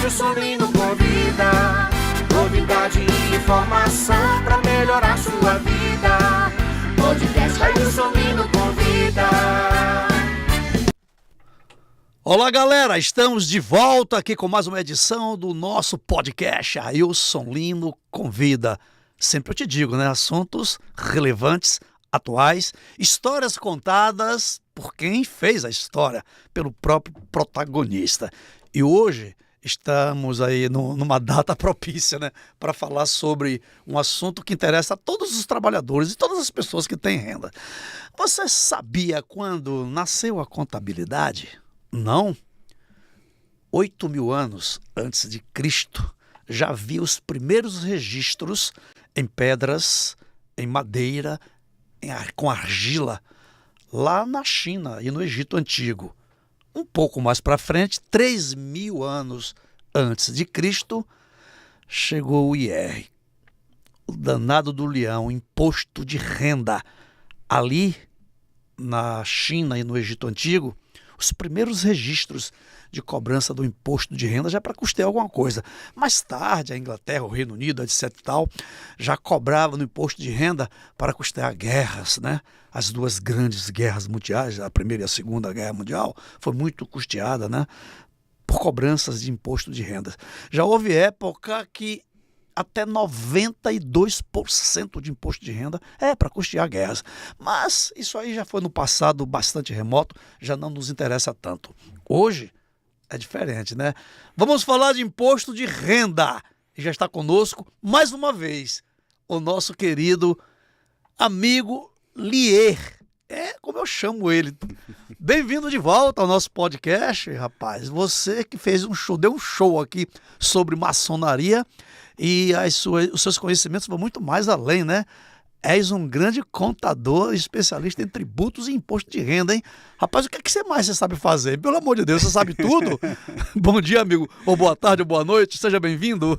Ailson Lino convida. Novidade e informação pra melhorar sua vida. Podcast Ailson Lino convida. Olá, galera, estamos de volta aqui com mais uma edição do nosso podcast Ailson Lino convida. Sempre eu te digo, né? Assuntos relevantes, atuais, histórias contadas por quem fez a história, pelo próprio protagonista. E hoje estamos aí numa data propícia, né, para falar sobre um assunto que interessa a todos os trabalhadores e todas as pessoas que têm renda. Você sabia quando nasceu a contabilidade? Não. 8.000 anos antes de Cristo já havia os primeiros registros em pedras, em madeira, com argila, lá na China e no Egito Antigo. Um pouco mais para frente, 3.000 anos antes de Cristo, chegou o IR, o danado do leão, imposto de renda. Ali, na China e no Egito Antigo, os primeiros registros de cobrança do imposto de renda já para custear alguma coisa. Mais tarde, a Inglaterra, o Reino Unido, etc. e tal, já cobrava no imposto de renda para custear guerras, né? As duas grandes guerras mundiais, a Primeira e a Segunda Guerra Mundial, foi muito custeada, né? Por cobranças de imposto de renda. Já houve época que até 92% de imposto de renda é para custear guerras. Mas isso aí já foi no passado bastante remoto, já não nos interessa tanto. Hoje é diferente, né? Vamos falar de imposto de renda. E já está conosco, mais uma vez, o nosso querido amigo Lier. É como eu chamo ele. Bem-vindo de volta ao nosso podcast, rapaz. Você que fez um show, deu um show aqui sobre maçonaria e os seus conhecimentos vão muito mais além, né? És um grande contador, especialista em tributos e imposto de renda, hein? Rapaz, o que é que você sabe fazer? Pelo amor de Deus, você sabe tudo? Bom dia, amigo. Ou boa tarde, ou boa noite. Seja bem-vindo.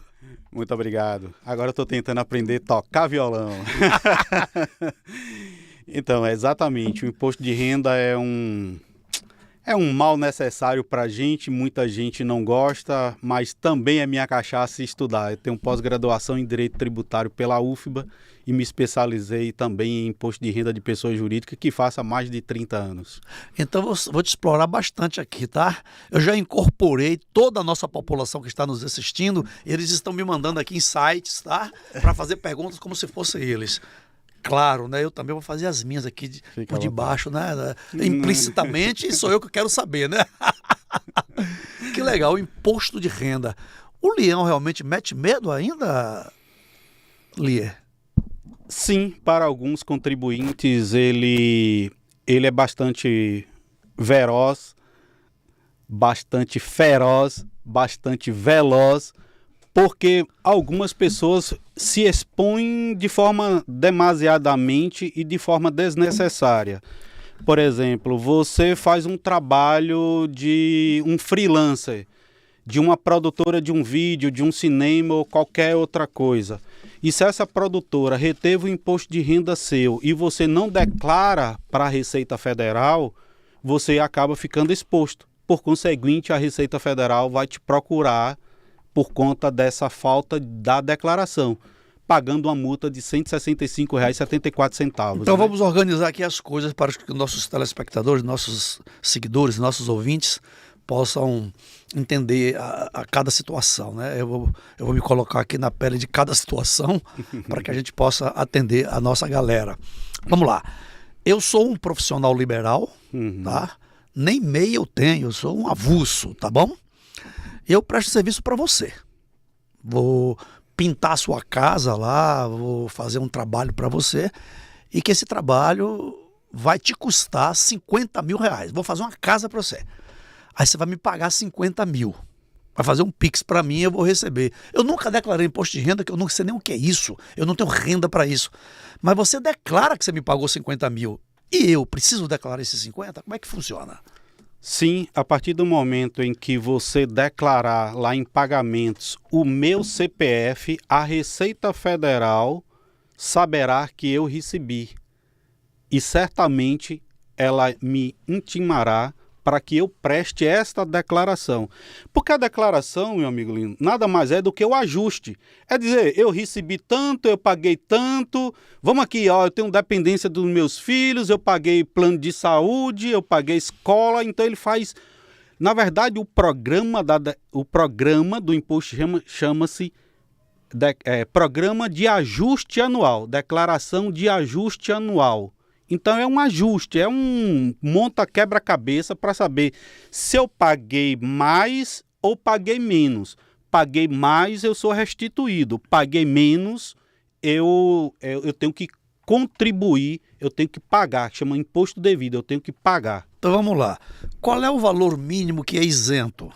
Muito obrigado. Agora eu estou tentando aprender a tocar violão. Então, exatamente. O imposto de renda é um mal necessário para a gente. Muita gente não gosta, mas também é minha cachaça estudar. Eu tenho pós-graduação em Direito Tributário pela UFBA e me especializei também em imposto de renda de pessoa jurídica, que faço há mais de 30 anos. Então, vou te explorar bastante aqui, tá? Eu já incorporei toda a nossa população que está nos assistindo. Eles estão me mandando aqui insights, tá? Para fazer perguntas como se fossem eles. Claro, né? Eu também vou fazer as minhas aqui por debaixo, né? Implicitamente, sou eu que quero saber, né? Que legal, o imposto de renda. O leão realmente mete medo ainda, Lier? Sim, para alguns contribuintes ele é bastante feroz, bastante veloz, porque algumas pessoas se expõem de forma demasiadamente e de forma desnecessária. Por exemplo, você faz um trabalho de um freelancer, de uma produtora de um vídeo, de um cinema ou qualquer outra coisa. E se essa produtora reteve o imposto de renda seu e você não declara para a Receita Federal, você acaba ficando exposto. Por conseguinte, a Receita Federal vai te procurar por conta dessa falta da declaração, pagando uma multa de R$ 165,74. Então vamos organizar aqui as coisas para que nossos telespectadores, nossos seguidores, nossos ouvintes possam entender a cada situação, né? Eu vou me colocar aqui na pele de cada situação para que a gente possa atender a nossa galera. Vamos lá. Eu sou um profissional liberal, tá? Nem MEI eu tenho, eu sou um avulso, tá bom? Eu presto serviço para você. Vou pintar a sua casa lá, vou fazer um trabalho para você e que esse trabalho vai te custar R$50.000. Vou fazer uma casa para você. Aí você vai me pagar 50 mil. Vai fazer um Pix para mim e eu vou receber. Eu nunca declarei imposto de renda, que eu não sei nem o que é isso. Eu não tenho renda para isso. Mas você declara que você me pagou 50 mil. E eu preciso declarar esses 50? Como é que funciona? Sim, a partir do momento em que você declarar lá em pagamentos o meu CPF, a Receita Federal saberá que eu recebi. E certamente ela me intimará para que eu preste esta declaração. Porque a declaração, meu amigo lindo, nada mais é do que o ajuste. É dizer, eu recebi tanto, eu paguei tanto, vamos aqui, ó, eu tenho dependência dos meus filhos, eu paguei plano de saúde, eu paguei escola, então ele faz... Na verdade, o programa do imposto chama-se Programa de Ajuste Anual, Declaração de Ajuste Anual. Então é um ajuste, é um monta-quebra-cabeça para saber se eu paguei mais ou paguei menos. Paguei mais, eu sou restituído. Paguei menos, eu tenho que contribuir, eu tenho que pagar, chama imposto devido, eu tenho que pagar. Então vamos lá. Qual é o valor mínimo que é isento?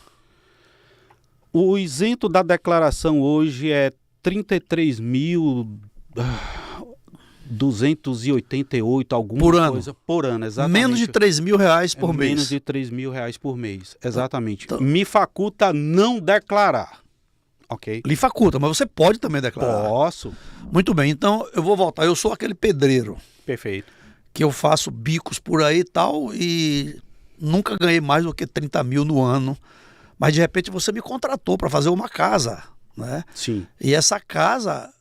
O isento da declaração hoje é 33.288, alguma por ano. coisa por ano, exatamente. Menos de R$3.000 por mês. Menos de R$3.000 por mês, exatamente. Então, me faculta não declarar, ok? lhe faculta, mas você pode também declarar. Posso. Muito bem, então eu vou voltar. Eu sou aquele pedreiro Perfeito. que eu faço bicos por aí e tal e nunca ganhei mais do que 30 mil no ano. Mas de repente você me contratou para fazer uma casa, né? Sim. E essa casa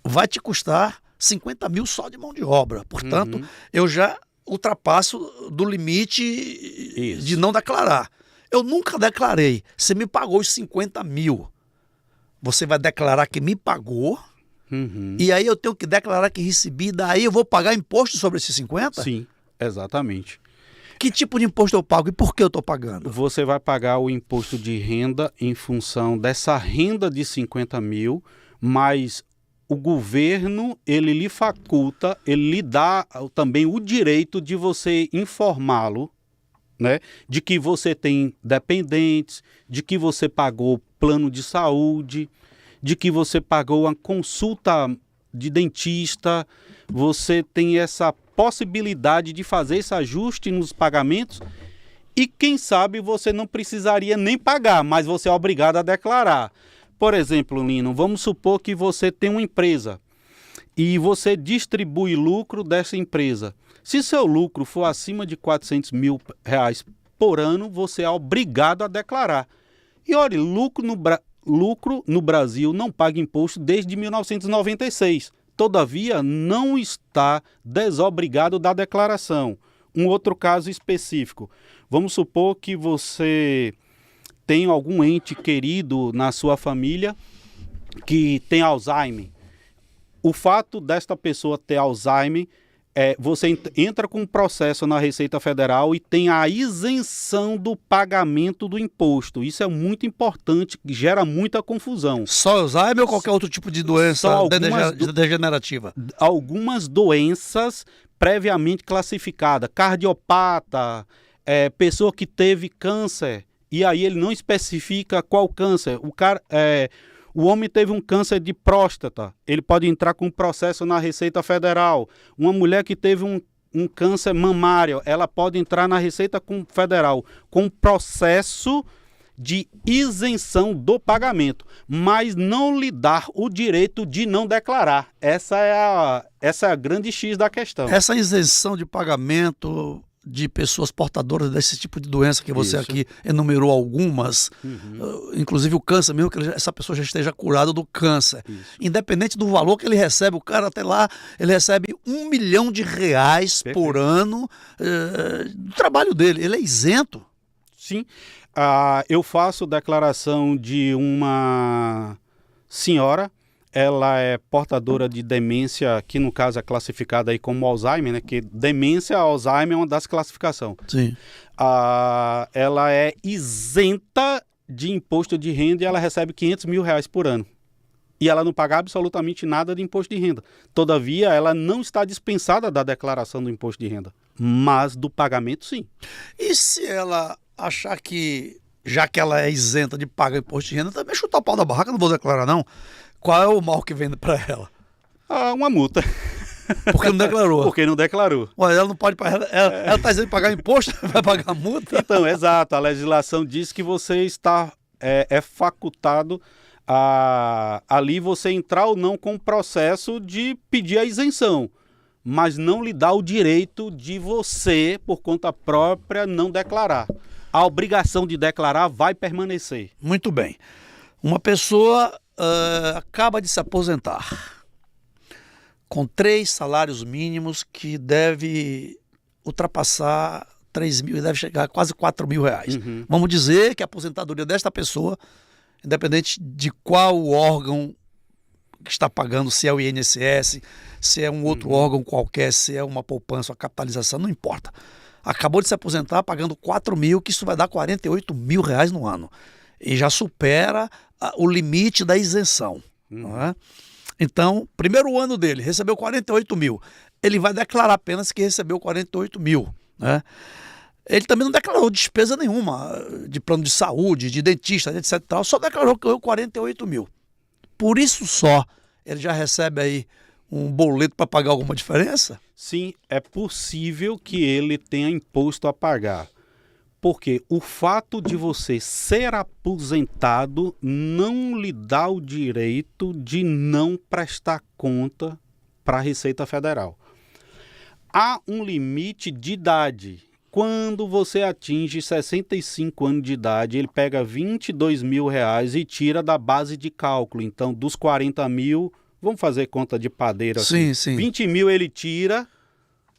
vai te custar 50 mil só de mão de obra. Portanto, eu já ultrapasso do limite de não declarar. Eu nunca declarei. Você me pagou os 50 mil. Você vai declarar que me pagou. E aí eu tenho que declarar que recebi. Daí eu vou pagar imposto sobre esses 50? Sim, exatamente. Que tipo de imposto eu pago e por que eu estou pagando? Você vai pagar o imposto de renda em função dessa renda de 50 mil, mas o governo, ele lhe faculta, ele lhe dá também o direito de você informá-lo, né, de que você tem dependentes, de que você pagou plano de saúde, de que você pagou uma consulta de dentista, você tem essa possibilidade de fazer esse ajuste nos pagamentos e quem sabe você não precisaria nem pagar, mas você é obrigado a declarar. Por exemplo, Lino, vamos supor que você tem uma empresa e você distribui lucro dessa empresa. Se seu lucro for acima de R$400 mil por ano, você é obrigado a declarar. E olha, lucro no Brasil não paga imposto desde 1996. Todavia, não está desobrigado da declaração. Um outro caso específico. Vamos supor que você tem algum ente querido na sua família que tem Alzheimer. O fato desta pessoa ter Alzheimer, você entra com um processo na Receita Federal e tem a isenção do pagamento do imposto. Isso é muito importante, gera muita confusão. Só Alzheimer ou qualquer outro tipo de doença degenerativa? Algumas doenças previamente classificadas, cardiopata, pessoa que teve câncer, e aí ele não especifica qual câncer. O homem teve um câncer de próstata, ele pode entrar com um processo na Receita Federal. Uma mulher que teve um câncer mamário, ela pode entrar na Receita Federal com processo de isenção do pagamento, mas não lhe dar o direito de não declarar. Essa é a grande X da questão. Essa isenção de pagamento de pessoas portadoras desse tipo de doença que você aqui enumerou algumas, inclusive o câncer, mesmo que essa pessoa já esteja curada do câncer. Independente do valor que ele recebe, o cara até lá, ele recebe R$1 milhão por ano do trabalho dele. Ele é isento. Sim. Eu faço declaração de uma senhora, ela é portadora de demência, que no caso é classificada aí como Alzheimer, né? Que demência, Alzheimer é uma das classificações. Sim. Ela é isenta de imposto de renda e ela recebe R$500 mil por ano. E ela não paga absolutamente nada de imposto de renda. Todavia, ela não está dispensada da declaração do imposto de renda, mas do pagamento sim. E se ela achar que, já que ela é isenta de pagar imposto de renda, também chutar o pau da barraca, não vou declarar não? Qual é o mal que vem para ela? Uma multa. Porque não declarou. Porque não declarou. Ué, ela não pode pagar. Ela está dizendo pagar imposto, vai pagar multa? Então, exato. A legislação diz que você está facultado ali você entrar ou não com o processo de pedir a isenção. mas não lhe dá o direito de você, por conta própria, não declarar. A obrigação de declarar vai permanecer. Muito bem. Uma pessoa acaba de se aposentar com 3 salários mínimos que deve ultrapassar 3 mil, deve chegar a quase 4 mil reais. Uhum. Vamos dizer que a aposentadoria desta pessoa, independente de qual órgão que está pagando, se é o INSS, se é um outro órgão qualquer, se é uma poupança, uma capitalização, não importa. Acabou de se aposentar pagando 4 mil, que isso vai dar 48 mil reais no ano. E já supera o limite da isenção. Não é? Então, primeiro ano dele, recebeu 48 mil. Ele vai declarar apenas que recebeu 48 mil. Né? Ele também não declarou despesa nenhuma de plano de saúde, de dentista, etc. Só declarou que ganhou 48 mil. Por isso só, ele já recebe aí um boleto para pagar alguma diferença? Sim, é possível que ele tenha imposto a pagar. Porque o fato de você ser aposentado não lhe dá o direito de não prestar conta para a Receita Federal. Há um limite de idade. Quando você atinge 65 anos de idade, ele pega 22 mil reais e tira da base de cálculo. Então, dos 40 mil, vamos fazer conta de padeiro aqui. Sim. 20 mil ele tira,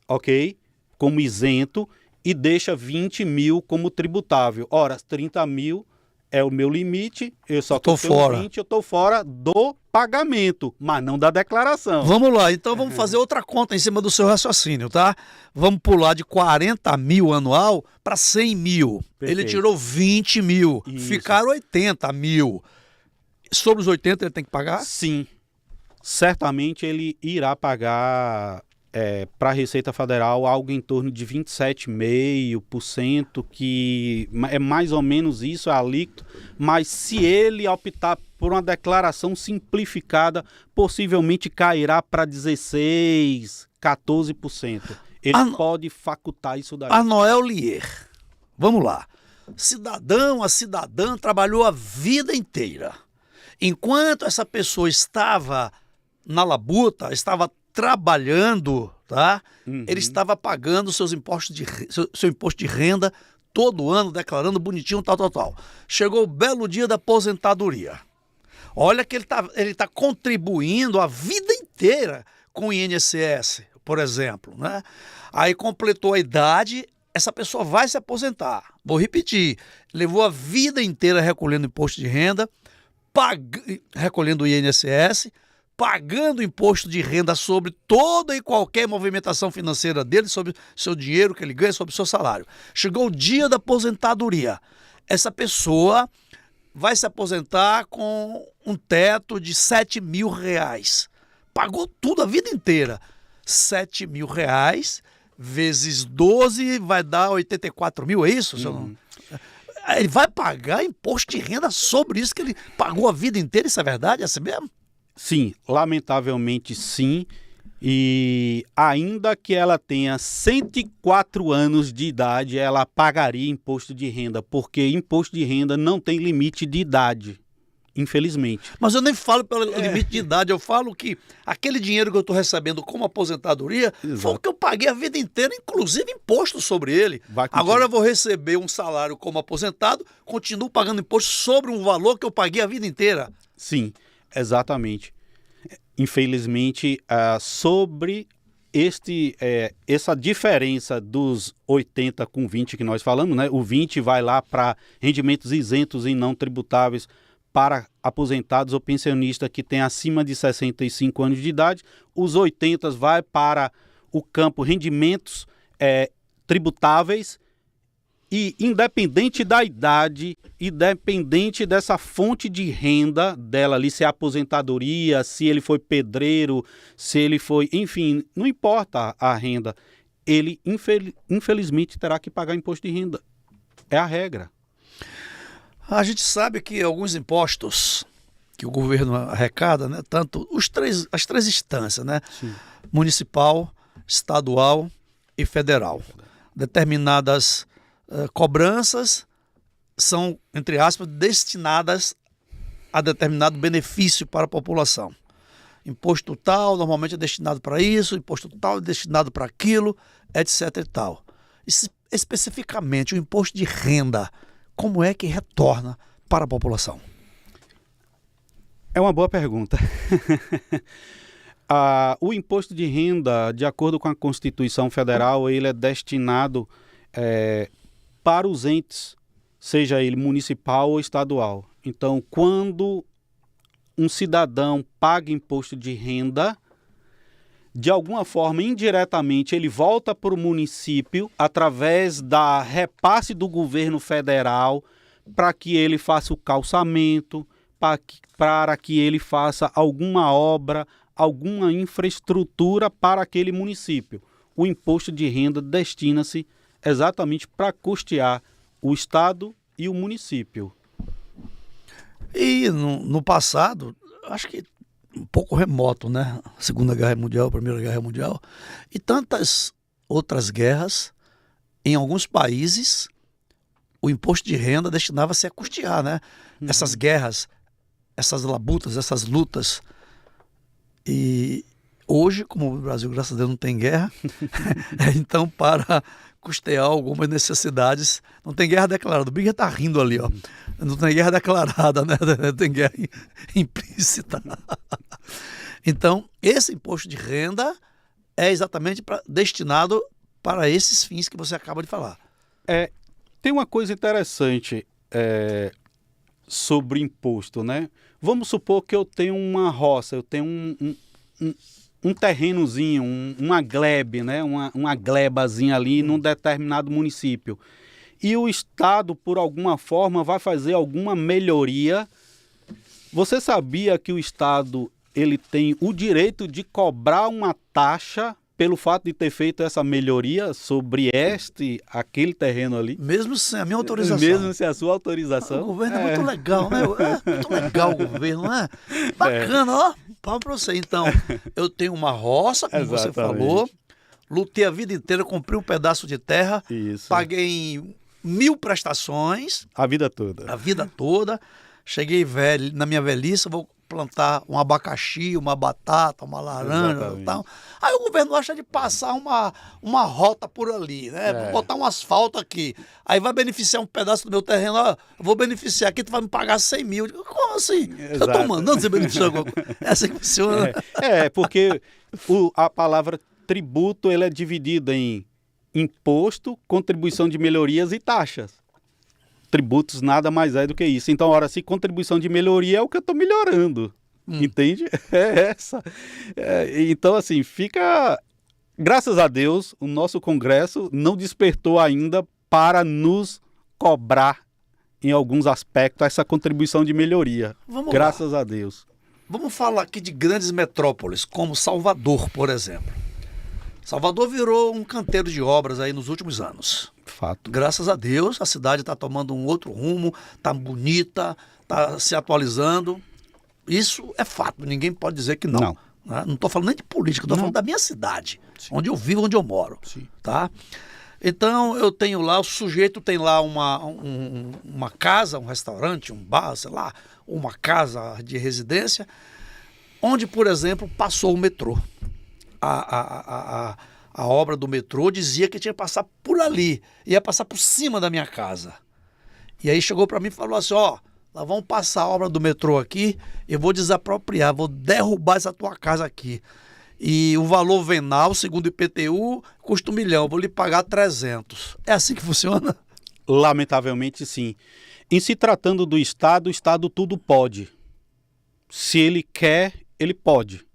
ok, como isento, e deixa 20 mil como tributável. Ora, 30 mil é o meu limite, eu só tô fora. 20, eu estou fora do pagamento, mas não da declaração. Vamos lá, então vamos fazer outra conta em cima do seu raciocínio, tá? Vamos pular de 40 mil anual para 100 mil. Perfeito. Ele tirou 20 mil, Isso. ficaram 80 mil. Sobre os 80 ele tem que pagar? Sim, certamente ele irá pagar para a Receita Federal algo em torno de 27,5%, que é mais ou menos isso, é a alíquota, mas se ele optar por uma declaração simplificada, possivelmente cairá para 16%, 14%. Ele pode facultar isso daí. A Noel Lier, vamos lá. Cidadão, a cidadã trabalhou a vida inteira. Enquanto essa pessoa estava na labuta, estava trabalhando, tá? Ele estava pagando seus impostos seu imposto de renda todo ano, declarando bonitinho, tal. Chegou o belo dia da aposentadoria. Olha que ele tá contribuindo a vida inteira com o INSS, por exemplo, né? Aí completou a idade, essa pessoa vai se aposentar. Vou repetir, levou a vida inteira recolhendo imposto de renda, recolhendo o INSS, pagando imposto de renda sobre toda e qualquer movimentação financeira dele, sobre seu dinheiro que ele ganha, sobre seu salário. Chegou o dia da aposentadoria. Essa pessoa vai se aposentar com um teto de 7 mil reais. Pagou tudo a vida inteira. 7 mil reais vezes 12 vai dar 84 mil, é isso? Ele vai pagar imposto de renda sobre isso que ele pagou a vida inteira, isso é verdade? É assim mesmo? Sim, lamentavelmente sim, e ainda que ela tenha 104 anos de idade, ela pagaria imposto de renda, porque imposto de renda não tem limite de idade, infelizmente. Mas eu nem falo pelo limite de idade, eu falo que aquele dinheiro que eu estou recebendo como aposentadoria foi o que eu paguei a vida inteira, inclusive imposto sobre ele. Agora eu vou receber um salário como aposentado, continuo pagando imposto sobre um valor que eu paguei a vida inteira. Sim. Exatamente. Infelizmente, sobre essa diferença dos 80 com 20 que nós falamos, né? O 20 vai lá para rendimentos isentos e não tributáveis para aposentados ou pensionistas que têm acima de 65 anos de idade. Os 80 vai para o campo rendimentos tributáveis. E independente da idade, independente dessa fonte de renda dela ali, se é aposentadoria, se ele foi pedreiro, se ele foi, enfim, não importa a renda, ele infelizmente terá que pagar imposto de renda. É a regra. A gente sabe que alguns impostos que o governo arrecada, né, tanto as três instâncias, né, municipal, estadual e federal, determinadas cobranças são, entre aspas, destinadas a determinado benefício para a população. imposto tal normalmente é destinado para isso, imposto tal é destinado para aquilo, etc. e tal. Especificamente, o imposto de renda, como é que retorna para a população? É uma boa pergunta. O imposto de renda, de acordo com a Constituição Federal, ele é destinado para os entes, seja ele municipal ou estadual. Então, quando um cidadão paga imposto de renda, de alguma forma, indiretamente, ele volta para o município através da repasse do governo federal para que ele faça o calçamento, para que ele faça alguma obra, alguma infraestrutura para aquele município. O imposto de renda destina-se exatamente para custear o Estado e o município. E no passado, acho que um pouco remoto, né? Segunda Guerra Mundial, Primeira Guerra Mundial e tantas outras guerras, em alguns países, o imposto de renda destinava-se a custear, né? Essas guerras, essas labutas, essas lutas. E hoje, como o Brasil, graças a Deus, não tem guerra, então para custear algumas necessidades, não tem guerra declarada. O Big está rindo ali, ó. Não tem guerra declarada, né? Tem guerra implícita. Então, esse imposto de renda é exatamente destinado para esses fins que você acaba de falar. Tem uma coisa interessante sobre imposto, né? Vamos supor que eu tenho uma roça, eu tenho um terrenozinho, uma glebe, né? uma glebazinha ali num determinado município. E o Estado, por alguma forma, vai fazer alguma melhoria. Você sabia que o Estado ele tem o direito de cobrar uma taxa pelo fato de ter feito essa melhoria sobre aquele terreno ali? Mesmo sem a minha autorização. Mesmo sem a sua autorização. O governo é muito legal, né? É muito legal o governo, né? Bacana, ó. Palma pra você. Então, eu tenho uma roça, como você falou, lutei a vida inteira, comprei um pedaço de terra, paguei 1000 prestações. A vida toda. A vida toda. Cheguei velho, na minha velhice, vou plantar um abacaxi, uma batata, uma laranja e tal. Aí o governo acha de passar uma rota por ali, né? Botar um asfalto aqui. Aí vai beneficiar um pedaço do meu terreno. Ó, eu vou beneficiar aqui, tu vai me pagar 100 mil. Eu digo, como assim? Exato. Eu tô mandando você beneficiar alguma coisa. É assim que funciona. Porque a palavra tributo ele é dividida em imposto, contribuição de melhorias e taxas. Tributos nada mais é do que isso. Então, ora, se contribuição de melhoria é o que eu estou melhorando. Entende? É essa. Então, assim, fica... Graças a Deus, o nosso Congresso não despertou ainda para nos cobrar, em alguns aspectos, essa contribuição de melhoria. Graças a Deus. Vamos falar aqui de grandes metrópoles, como Salvador, por exemplo. Salvador virou um canteiro de obras aí nos últimos anos. Fato. Graças a Deus, a cidade está tomando um outro rumo, está bonita, está se atualizando. Isso é fato, ninguém pode dizer que não. Não estou falando nem de política, estou falando da minha cidade, onde eu vivo, onde eu moro. Tá? Então, eu tenho lá, o sujeito tem lá uma casa, um restaurante, um bar, sei lá, uma casa de residência, onde, por exemplo, passou o metrô. A obra do metrô dizia que tinha que passar por ali, ia passar por cima da minha casa. E aí chegou para mim e falou assim, ó, nós vamos passar a obra do metrô aqui, eu vou desapropriar, vou derrubar essa tua casa aqui. E o valor venal, segundo o IPTU, custa 1 milhão, eu vou lhe pagar 300. É assim que funciona? Lamentavelmente, sim. Em se tratando do Estado, o Estado tudo pode. Se ele quer, ele pode.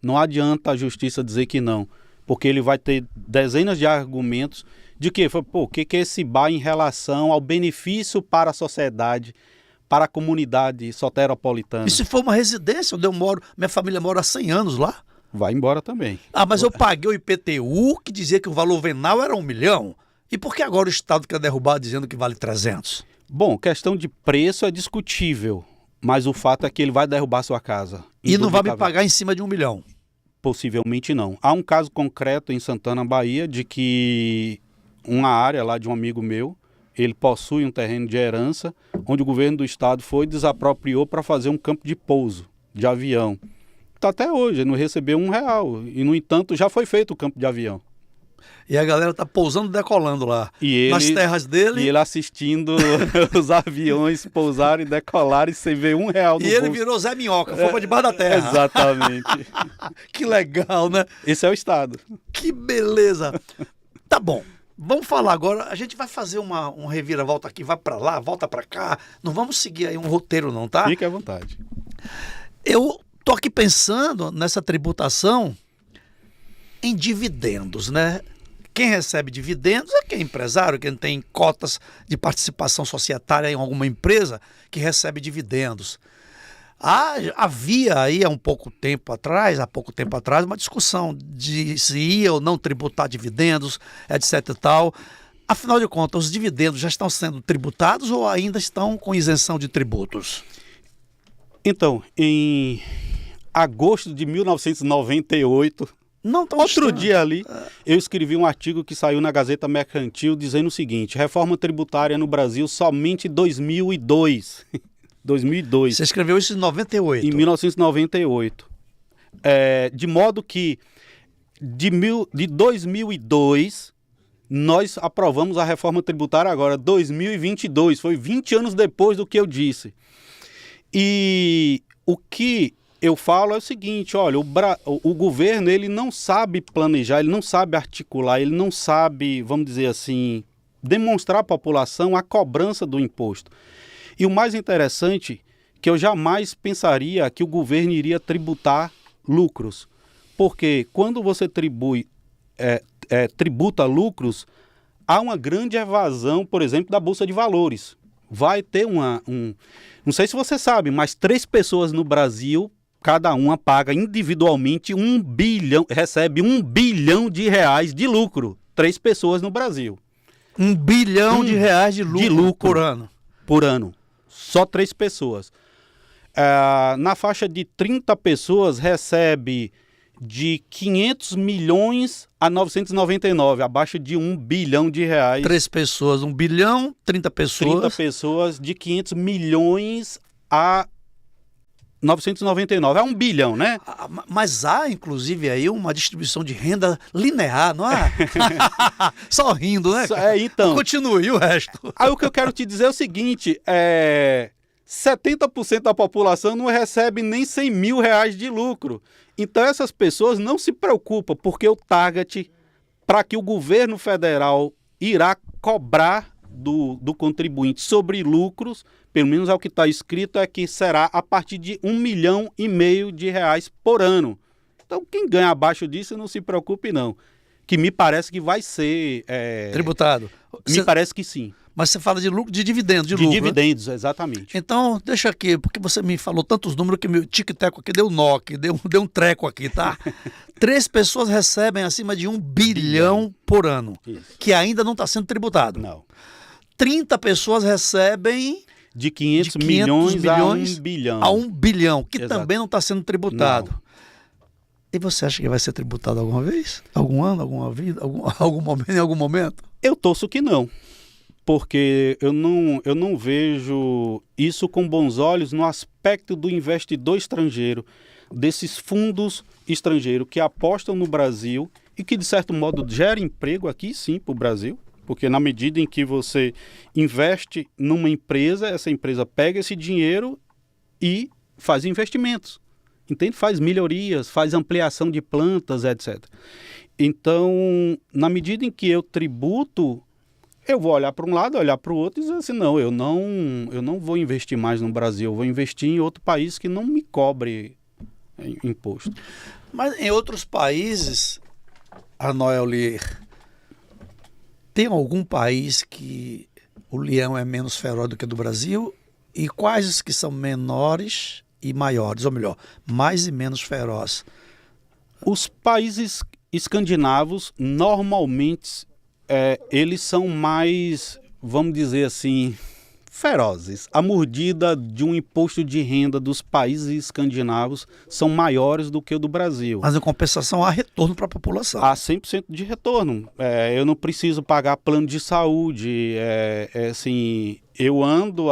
Não adianta a justiça dizer que não. Porque ele vai ter dezenas de argumentos de que, o que é esse bar em relação ao benefício para a sociedade, para a comunidade soteropolitana. E se for uma residência onde eu moro, minha família mora há 100 anos lá? Vai embora também. Mas eu paguei o IPTU, que dizia que o valor venal era 1 milhão. E por que agora o Estado quer derrubar dizendo que vale 300? Bom, questão de preço é discutível, mas o fato é que ele vai derrubar sua casa. E não vai me pagar em cima de 1 milhão? Possivelmente não. Há um caso concreto em Santana, Bahia, de que uma área lá de um amigo meu, ele possui um terreno de herança, onde o governo do estado foi e desapropriou para fazer um campo de pouso de avião. imposto até hoje, ele não recebeu R$1. E, no entanto, já foi feito o campo de avião. E a galera tá pousando e decolando lá. E nas terras dele. E ele assistindo os aviões pousarem e decolarem sem ver R$1 no E ele bolso. virou Zé Minhoca, foi pra debaixo da terra. Exatamente. Que legal, né? Esse é o Estado. Que beleza. Tá bom. Vamos falar agora. A gente vai fazer um reviravolta aqui, vai pra lá, volta pra cá. Não vamos seguir aí um roteiro não, tá? Fique à vontade. Eu tô aqui pensando nessa tributação em dividendos, né? Quem recebe dividendos é quem é empresário, quem tem cotas de participação societária em alguma empresa que recebe dividendos. Havia aí há pouco tempo atrás, uma discussão de se ia ou não tributar dividendos, etc e tal. Afinal de contas, os dividendos já estão sendo tributados ou ainda estão com isenção de tributos? Então, em agosto de 1998... Não tão Outro distante. dia ali, eu escrevi um artigo que saiu na Gazeta Mercantil dizendo o seguinte: reforma tributária no Brasil somente em 2002. 2002. Você escreveu isso em 98. Em 1998. De modo que de 2002 nós aprovamos a reforma tributária agora, 2022. Foi 20 anos depois do que eu disse. E o que eu falo é o seguinte, olha, o governo ele não sabe planejar, ele não sabe articular, ele não sabe, vamos dizer assim, demonstrar à população a cobrança do imposto. E o mais interessante, que eu jamais pensaria que o governo iria tributar lucros, porque quando você tributa lucros, há uma grande evasão, por exemplo, da Bolsa de Valores. Vai ter não sei se você sabe, mas 3 pessoas no Brasil, cada uma paga individualmente recebe R$1 bilhão de lucro. 3 pessoas no Brasil. R$1 bilhão de lucro por ano. Por ano. Só 3 pessoas. Na faixa de 30 pessoas recebe de 500 milhões a 999, abaixo de R$1 bilhão. 3 pessoas, 1 bilhão, 30 pessoas. 30 pessoas de 500 milhões a 999, é R$1 bilhão, né? Mas há, inclusive, aí uma distribuição de renda linear, não é? Só rindo, né? Então. Continue, e o resto? Aí o que eu quero te dizer é o seguinte, 70% da população não recebe nem R$100 mil de lucro. Então essas pessoas não se preocupam, porque o target para que o governo federal irá cobrar do contribuinte sobre lucros, pelo menos é o que está escrito, é que será a partir de R$1,5 milhão por ano. Então quem ganha abaixo disso não se preocupe não, que me parece que vai ser... tributado. Me parece que sim. Mas você fala de lucro, de dividendos, de lucro, dividendos, né? Exatamente. Então, deixa aqui, porque você me falou tantos números que meu tic-teco aqui deu nó, deu um treco aqui, tá? 3 pessoas recebem acima de R$1 bilhão por ano, Isso. que ainda não está sendo tributado. Não. 30 pessoas recebem de 500 milhões a R$1 bilhão. A R$1 bilhão, que Exato. também não está sendo tributado. Não. E você acha que vai ser tributado alguma vez? Algum ano, alguma vida, algum momento, em algum momento? Eu torço que não. Porque eu não vejo isso com bons olhos no aspecto do investidor estrangeiro, desses fundos estrangeiros que apostam no Brasil e que, de certo modo, gera emprego aqui sim para o Brasil, porque na medida em que você investe numa empresa, essa empresa pega esse dinheiro e faz investimentos, entende? Faz melhorias, faz ampliação de plantas, etc. Então, na medida em que eu tributo, eu vou olhar para um lado, olhar para o outro e dizer assim, não, eu não vou investir mais no Brasil, eu vou investir em outro país que não me cobre imposto. Mas em outros países, Arnoel Lier, tem algum país que o leão é menos feroz do que o do Brasil? E quais os que são menores e maiores, ou melhor, mais e menos feroz? Os países escandinavos, normalmente, eles são mais, vamos dizer assim, ferozes. A mordida de um imposto de renda dos países escandinavos são maiores do que o do Brasil. Mas, em compensação, há retorno para a população. Há 100% de retorno. Eu não preciso pagar plano de saúde. Assim, eu ando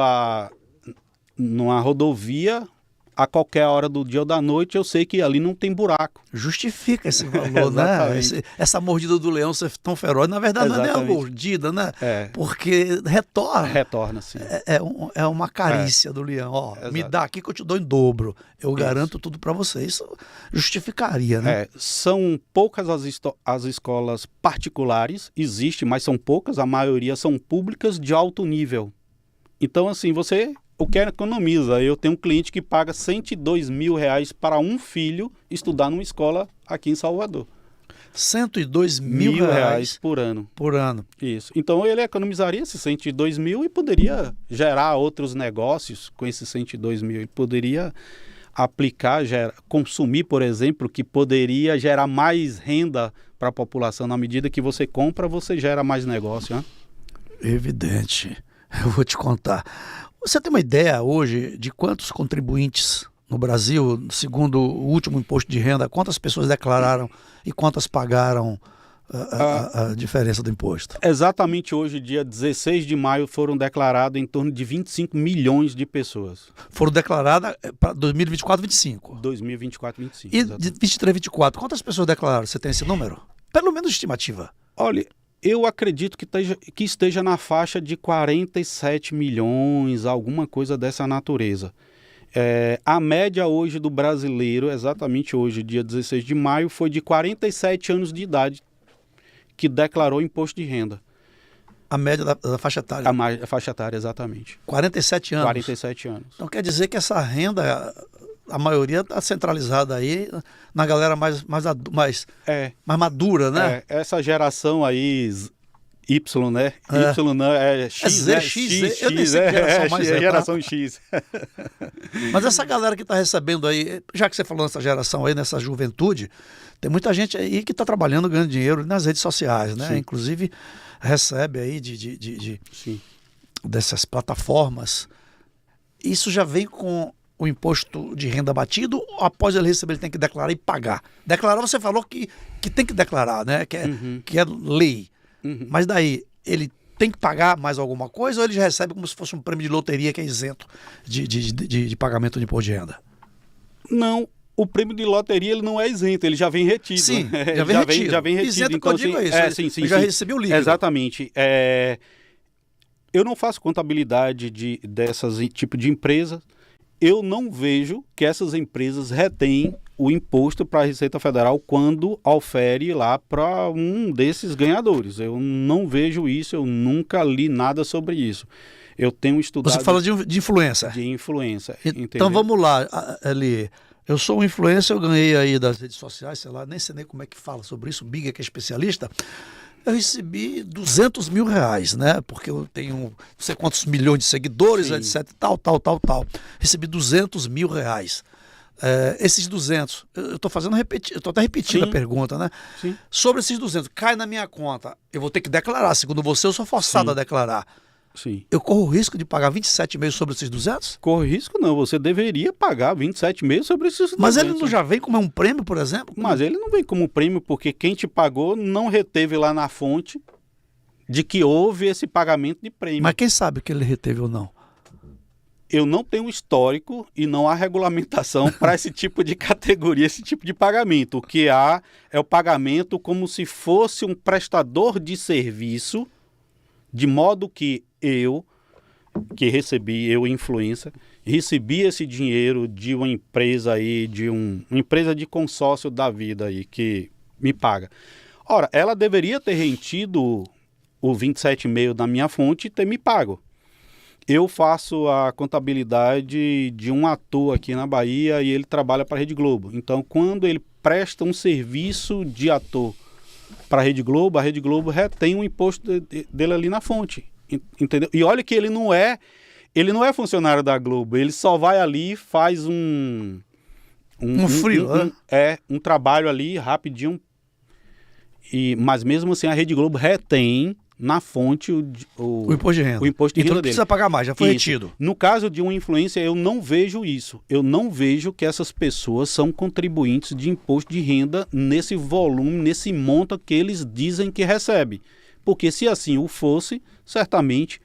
numa rodovia a qualquer hora do dia ou da noite, eu sei que ali não tem buraco. Justifica esse valor, né? Essa mordida do leão ser tão feroz, na verdade não é nem uma mordida, né? Porque retorna. Retorna, sim. É uma carícia do leão. Ó, me dá aqui que eu te dou em dobro. Eu garanto tudo para você. Isso justificaria, né? São poucas as escolas particulares, existe, mas são poucas, a maioria são públicas de alto nível. Então, assim, você... O que economiza? Eu tenho um cliente que paga R$102 mil para um filho estudar numa escola aqui em Salvador. R$102 mil por ano. Por ano. Isso. Então ele economizaria esses 102 mil e poderia gerar outros negócios com esses 102 mil. Ele poderia aplicar, consumir, por exemplo, que poderia gerar mais renda para a população. Na medida que você compra, você gera mais negócio, né? Evidente. Eu vou te contar. Você tem uma ideia hoje de quantos contribuintes no Brasil, segundo o último imposto de renda, quantas pessoas declararam e quantas pagaram a diferença do imposto? Exatamente hoje, dia 16 de maio, foram declarados em torno de 25 milhões de pessoas. Foram declaradas para 2024 e 2025? 2024 e 2025. E exatamente. de 23 e 24, quantas pessoas declararam? Você tem esse número? Pelo menos estimativa. Olha... Eu acredito que esteja na faixa de 47 milhões, alguma coisa dessa natureza. A média hoje do brasileiro, exatamente hoje, dia 16 de maio, foi de 47 anos de idade que declarou imposto de renda. A média da faixa etária? A faixa etária, exatamente. 47 anos? 47 anos. Então quer dizer que essa renda... A maioria está centralizada aí na galera mais madura, né? Essa geração aí, Y, né? Y não é X, Z, né? X, eu nem sei que geração mais é. Geração X. Mas essa galera que está recebendo aí, já que você falou nessa geração aí, nessa juventude, tem muita gente aí que está trabalhando, ganhando dinheiro nas redes sociais, né? Sim. Inclusive recebe aí dessas plataformas. Isso já vem com o imposto de renda batido, ou após ele receber ele tem que declarar e pagar? Declarar, você falou que tem que declarar, né? Que é lei. Mas daí, ele tem que pagar mais alguma coisa ou ele já recebe como se fosse um prêmio de loteria que é isento de pagamento de imposto de renda? Não, o prêmio de loteria ele não é isento, ele já vem retido. Sim, né? já vem retido. Isento, Então, que eu digo assim, é isso. Eu já recebi o líquido. Exatamente. Eu não faço contabilidade dessas tipo de empresas. Eu não vejo que essas empresas retêm o imposto para a Receita Federal quando ofere lá para um desses ganhadores. Eu não vejo isso, eu nunca li nada sobre isso. Eu tenho estudado... Você fala de influência? De influência. Então vamos lá, Eli. Eu sou um influencer, eu ganhei aí das redes sociais, sei lá, nem sei nem como é que fala sobre isso, o Biga, que é especialista. Eu recebi R$200 mil, né? Porque eu tenho não sei quantos milhões de seguidores, Sim. etc. Tal. Recebi R$200 mil. Esses 200, eu estou até repetindo Sim. a pergunta, né? Sim. Sobre esses 200, cai na minha conta, eu vou ter que declarar. Segundo você, eu sou forçado a declarar. Sim. Eu corro o risco de pagar 27,5 sobre esses 200? Corre risco não, você deveria pagar 27,5 sobre esses 200. Mas ele não já vem como um prêmio, por exemplo? Mas ele não vem como prêmio porque quem te pagou não reteve lá na fonte de que houve esse pagamento de prêmio. Mas quem sabe que ele reteve ou não? Eu não tenho histórico e não há regulamentação para esse tipo de categoria, esse tipo de pagamento. O que há é o pagamento como se fosse um prestador de serviço, de modo que eu influencer, recebi esse dinheiro de uma empresa aí, uma empresa de consórcio da vida aí, que me paga. Ora, ela deveria ter retido o 27,5 da minha fonte e ter me pago. Eu faço a contabilidade de um ator aqui na Bahia e ele trabalha para a Rede Globo. Então, quando ele presta um serviço de ator para a Rede Globo retém um imposto dele ali na fonte. Entendeu? E olha que ele não é funcionário da Globo, ele só vai ali e faz um trabalho ali rapidinho. Mas mesmo assim a Rede Globo retém na fonte o imposto de renda. O imposto de então renda não precisa pagar mais, já foi retido. No caso de uma influência, eu não vejo isso. Eu não vejo que essas pessoas são contribuintes de imposto de renda nesse volume, nesse monta que eles dizem que recebem. Porque se assim o fosse, certamente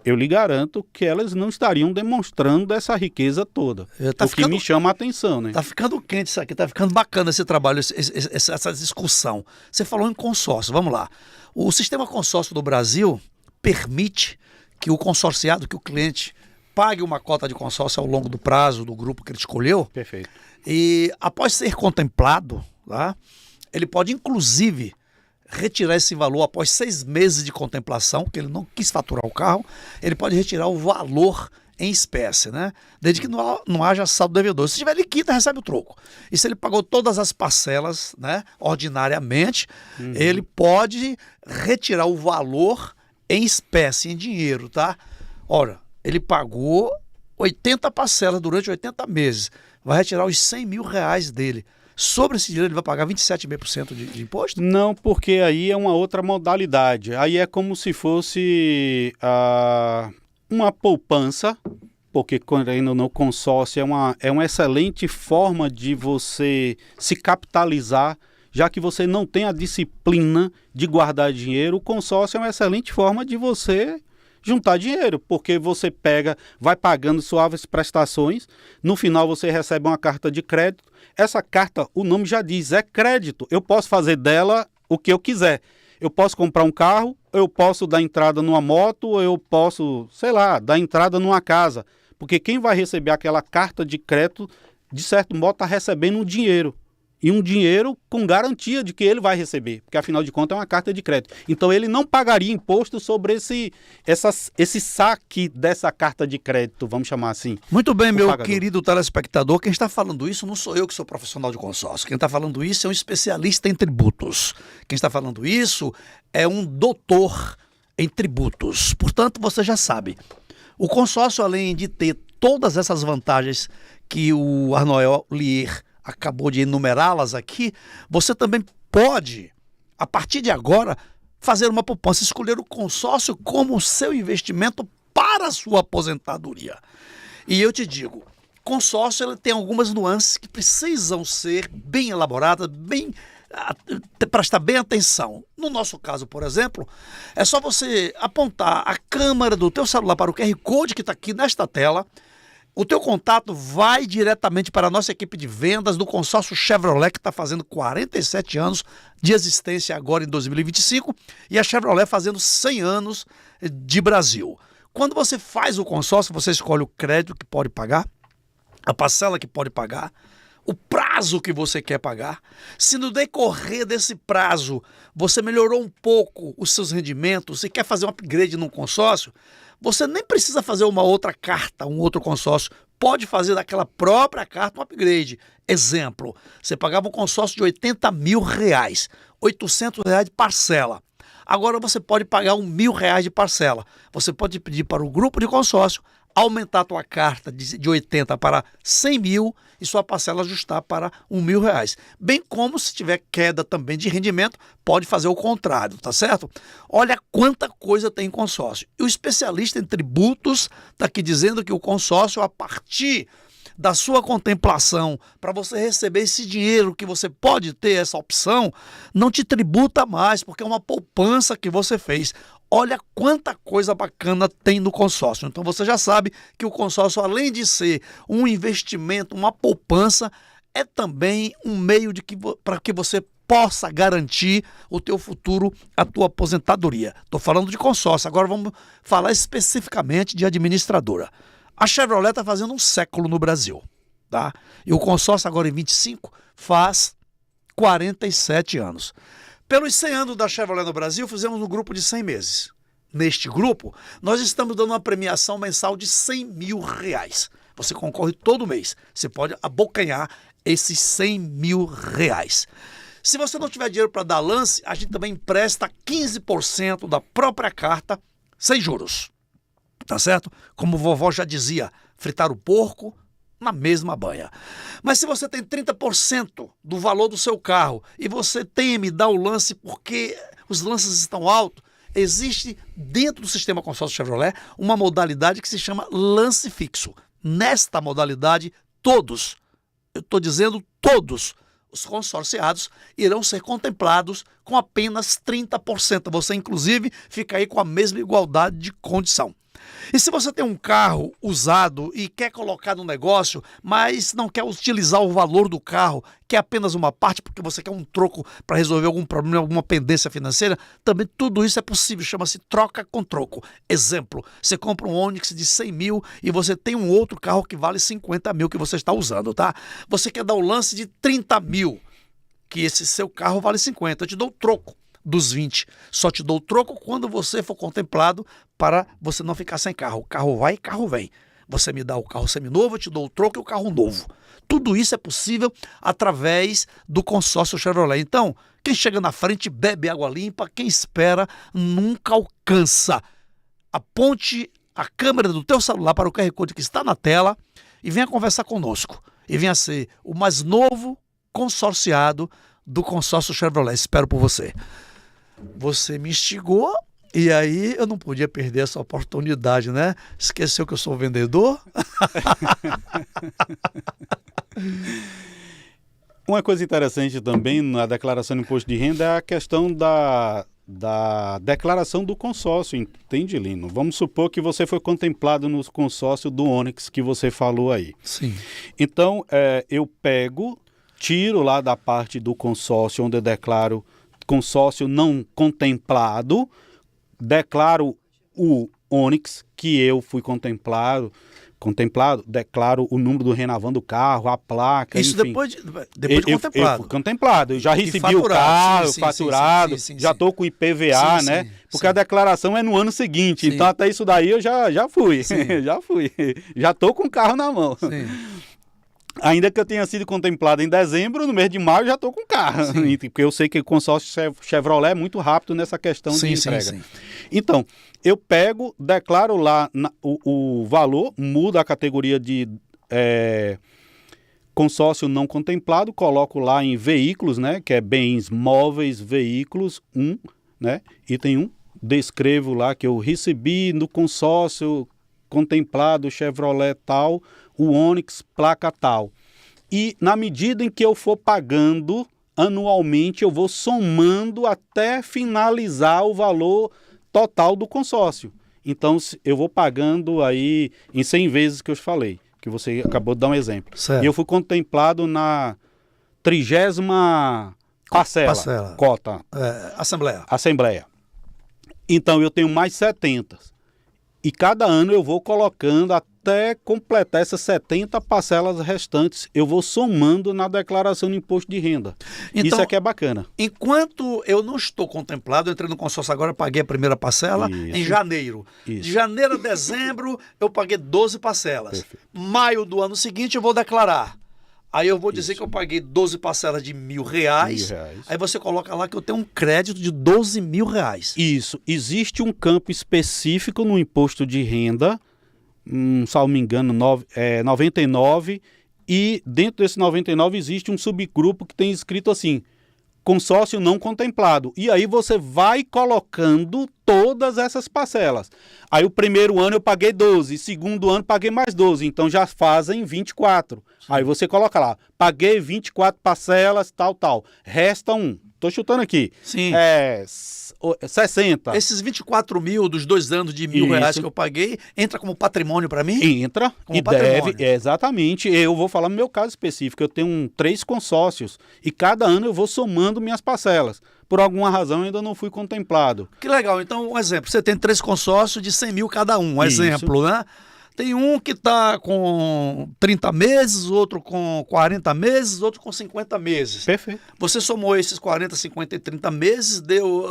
eu lhe garanto que elas não estariam demonstrando essa riqueza toda. Tá o que me chama a atenção, né? Tá ficando quente isso aqui, tá ficando bacana esse trabalho, essa discussão. Você falou em consórcio, vamos lá. O sistema consórcio do Brasil permite que o consorciado, que o cliente, pague uma cota de consórcio ao longo do prazo do grupo que ele escolheu. Perfeito. E após ser contemplado, tá, ele pode inclusive retirar esse valor após 6 meses de contemplação, que ele não quis faturar o carro, ele pode retirar o valor em espécie, né? Desde que não haja saldo devedor. Se tiver liquida, recebe o troco. E se ele pagou todas as parcelas, né, ordinariamente, ele pode retirar o valor em espécie, em dinheiro, tá? Ora, ele pagou 80 parcelas durante 80 meses. Vai retirar os 100 mil reais dele. Sobre esse dinheiro ele vai pagar 27,5% de imposto? Não, porque aí é uma outra modalidade. Aí é como se fosse uma poupança, porque quando ainda no consórcio é uma excelente forma de você se capitalizar, já que você não tem a disciplina de guardar dinheiro. O consórcio é uma excelente forma de você juntar dinheiro, porque você vai pagando suaves prestações, no final você recebe uma carta de crédito. Essa carta, o nome já diz, é crédito. Eu posso fazer dela o que eu quiser. Eu posso comprar um carro, eu posso dar entrada numa moto, eu posso, sei lá, dar entrada numa casa. Porque quem vai receber aquela carta de crédito, de certo modo, está recebendo um dinheiro. E um dinheiro com garantia de que ele vai receber, porque afinal de contas é uma carta de crédito. Então ele não pagaria imposto sobre esse saque dessa carta de crédito, vamos chamar assim. Muito bem, meu querido telespectador, quem está falando isso não sou eu que sou profissional de consórcio. Quem está falando isso é um especialista em tributos. Quem está falando isso é um doutor em tributos. Portanto, você já sabe, o consórcio, além de ter todas essas vantagens que o Arnoel Lier acabou de enumerá-las aqui, você também pode, a partir de agora, fazer uma poupança, escolher o consórcio como seu investimento para a sua aposentadoria. E eu te digo, consórcio ele tem algumas nuances que precisam ser bem elaboradas, prestar bem atenção. No nosso caso, por exemplo, é só você apontar a câmera do teu celular para o QR Code que está aqui nesta tela. O teu contato vai diretamente para a nossa equipe de vendas do consórcio Chevrolet, que está fazendo 47 anos de existência agora em 2025, e a Chevrolet fazendo 100 anos de Brasil. Quando você faz o consórcio, você escolhe o crédito que pode pagar, a parcela que pode pagar, o prazo que você quer pagar. Se no decorrer desse prazo você melhorou um pouco os seus rendimentos e quer fazer um upgrade num consórcio, você nem precisa fazer uma outra carta, um outro consórcio. Pode fazer daquela própria carta um upgrade. Exemplo, você pagava um consórcio de 80 mil reais, 800 reais de parcela. Agora você pode pagar R$1.000 de parcela. Você pode pedir para o grupo de consórcio aumentar a tua carta de 80 para 100 mil e sua parcela ajustar para R$1.000. Bem como se tiver queda também de rendimento, pode fazer o contrário, tá certo? Olha quanta coisa tem em consórcio. E o especialista em tributos está aqui dizendo que o consórcio, a partir da sua contemplação, para você receber esse dinheiro que você pode ter, essa opção, não te tributa mais, porque é uma poupança que você fez. Olha quanta coisa bacana tem no consórcio. Então você já sabe que o consórcio, além de ser um investimento, uma poupança, é também um meio para que você possa garantir o teu futuro, a tua aposentadoria. Estou falando de consórcio, agora vamos falar especificamente de administradora. A Chevrolet está fazendo um século no Brasil, tá? E o consórcio agora em 25 faz 47 anos. Pelos 100 anos da Chevrolet no Brasil, fizemos um grupo de 100 meses. Neste grupo, nós estamos dando uma premiação mensal de R$100 mil. Você concorre todo mês. Você pode abocanhar esses R$100 mil. Se você não tiver dinheiro para dar lance, a gente também empresta 15% da própria carta sem juros. Tá certo? Como vovó já dizia, fritar o porco na mesma banha. Mas se você tem 30% do valor do seu carro e você teme dar o lance porque os lances estão altos, existe dentro do sistema consórcio Chevrolet uma modalidade que se chama lance fixo. Nesta modalidade, todos, eu estou dizendo todos, os consorciados irão ser contemplados com apenas 30%. Você, inclusive, fica aí com a mesma igualdade de condição. E se você tem um carro usado e quer colocar no negócio, mas não quer utilizar o valor do carro, quer apenas uma parte porque você quer um troco para resolver algum problema, alguma pendência financeira, também tudo isso é possível, chama-se troca com troco. Exemplo, você compra um Onix de 100 mil e você tem um outro carro que vale 50 mil que você está usando, tá? Você quer dar o lance de 30 mil, que esse seu carro vale 50, eu te dou o troco dos 20. Só te dou o troco quando você for contemplado para você não ficar sem carro. O carro vai e carro vem. Você me dá o carro seminovo, eu te dou o troco e o carro novo. Tudo isso é possível através do consórcio Chevrolet. Então, quem chega na frente bebe água limpa, quem espera nunca alcança. Aponte a câmera do teu celular para o QR Code que está na tela e venha conversar conosco. E venha ser o mais novo consorciado do consórcio Chevrolet. Espero por você. Você me instigou e aí eu não podia perder essa oportunidade, né? Esqueceu que eu sou vendedor? Uma coisa interessante também na declaração de imposto de renda é a questão da declaração do consórcio, entende, Lino? Vamos supor que você foi contemplado no consórcio do Onix que você falou aí. Sim. Então, eu tiro lá da parte do consórcio, onde eu declaro consórcio não contemplado, declaro o Onix que eu fui contemplado, declaro o número do Renavan do carro, a placa, isso enfim. depois de contemplado. Eu fui contemplado, eu já recebi faturado, o carro, sim, faturado, já estou com IPVA, sim, né? sim, porque a declaração é no ano seguinte, Sim. então até isso daí eu já fui, já fui, já estou com o carro na mão. Sim. Ainda que eu tenha sido contemplado em dezembro, no mês de maio eu já estou com o carro. Sim. Porque eu sei que o consórcio Chevrolet é muito rápido nessa questão de entrega. Sim. Então, eu declaro lá o valor, muda a categoria de consórcio não contemplado, coloco lá em veículos, né? Que é bens móveis, veículos, né? Item 1. Descrevo lá que eu recebi no consórcio contemplado Chevrolet tal, o Onix placa tal. E na medida em que eu for pagando anualmente, eu vou somando até finalizar o valor total do consórcio. Então, eu vou pagando aí em 100 vezes que eu falei, que você acabou de dar um exemplo. Certo. E eu fui contemplado na 30ª parcela. Cota. Assembleia. Então, eu tenho mais 70. E cada ano eu vou colocando até completar essas 70 parcelas restantes. Eu vou somando na declaração do imposto de renda. Então, isso aqui é bacana. Enquanto eu não estou contemplado, eu entrei no consórcio agora, paguei a primeira parcela em janeiro. Isso. De janeiro a dezembro, eu paguei 12 parcelas. Perfeito. Maio do ano seguinte, eu vou declarar. Aí eu vou dizer que eu paguei 12 parcelas de R$1.000. Aí você coloca lá que eu tenho um crédito de R$12.000. Isso. Existe um campo específico no imposto de renda, salvo me engano, 99, e dentro desse 99 existe um subgrupo que tem escrito assim, consórcio não contemplado. E aí você vai colocando todas essas parcelas. Aí o primeiro ano eu paguei 12, segundo ano paguei mais 12, então já fazem 24. Sim. Aí você coloca lá, paguei 24 parcelas, tal. Resta tô chutando aqui. Sim. 60. Esses 24 mil dos 2 anos de R$1.000 que eu paguei, entra como patrimônio para mim? Entra como e patrimônio. Deve, exatamente. Eu vou falar no meu caso específico, eu tenho 3 consórcios e cada ano eu vou somando minhas parcelas. Por alguma razão eu ainda não fui contemplado. Que legal. Então, um exemplo, você tem 3 consórcios de 100 mil cada um, um exemplo, né? Tem um que está com 30 meses, outro com 40 meses, outro com 50 meses. Perfeito. Você somou esses 40, 50 e 30 meses, deu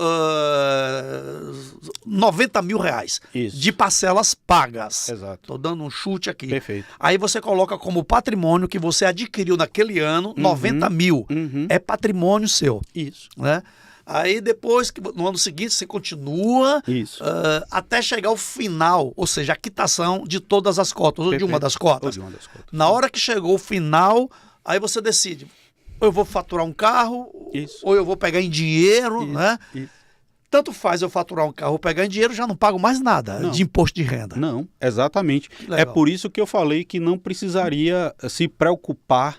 R$90.000 de parcelas pagas. Exato. Estou dando um chute aqui. Perfeito. Aí você coloca como patrimônio que você adquiriu naquele ano, 90 mil. É patrimônio seu. Isso. Né? Aí depois, no ano seguinte, você continua até chegar ao final, ou seja, a quitação de todas as cotas, ou de uma das cotas. Na hora que chegou o final, aí você decide, ou eu vou faturar um carro, ou eu vou pegar em dinheiro, né? Tanto faz eu faturar um carro ou pegar em dinheiro, já não pago mais nada de imposto de renda. Não, exatamente. É por isso que eu falei que não precisaria se preocupar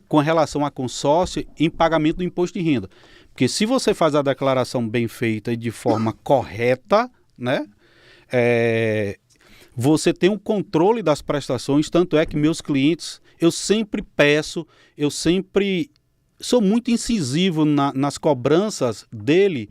com relação a consórcio em pagamento do imposto de renda. Porque se você faz a declaração bem feita e de forma correta, né, você tem um controle das prestações, tanto é que meus clientes, eu sempre sou muito incisivo nas cobranças dele,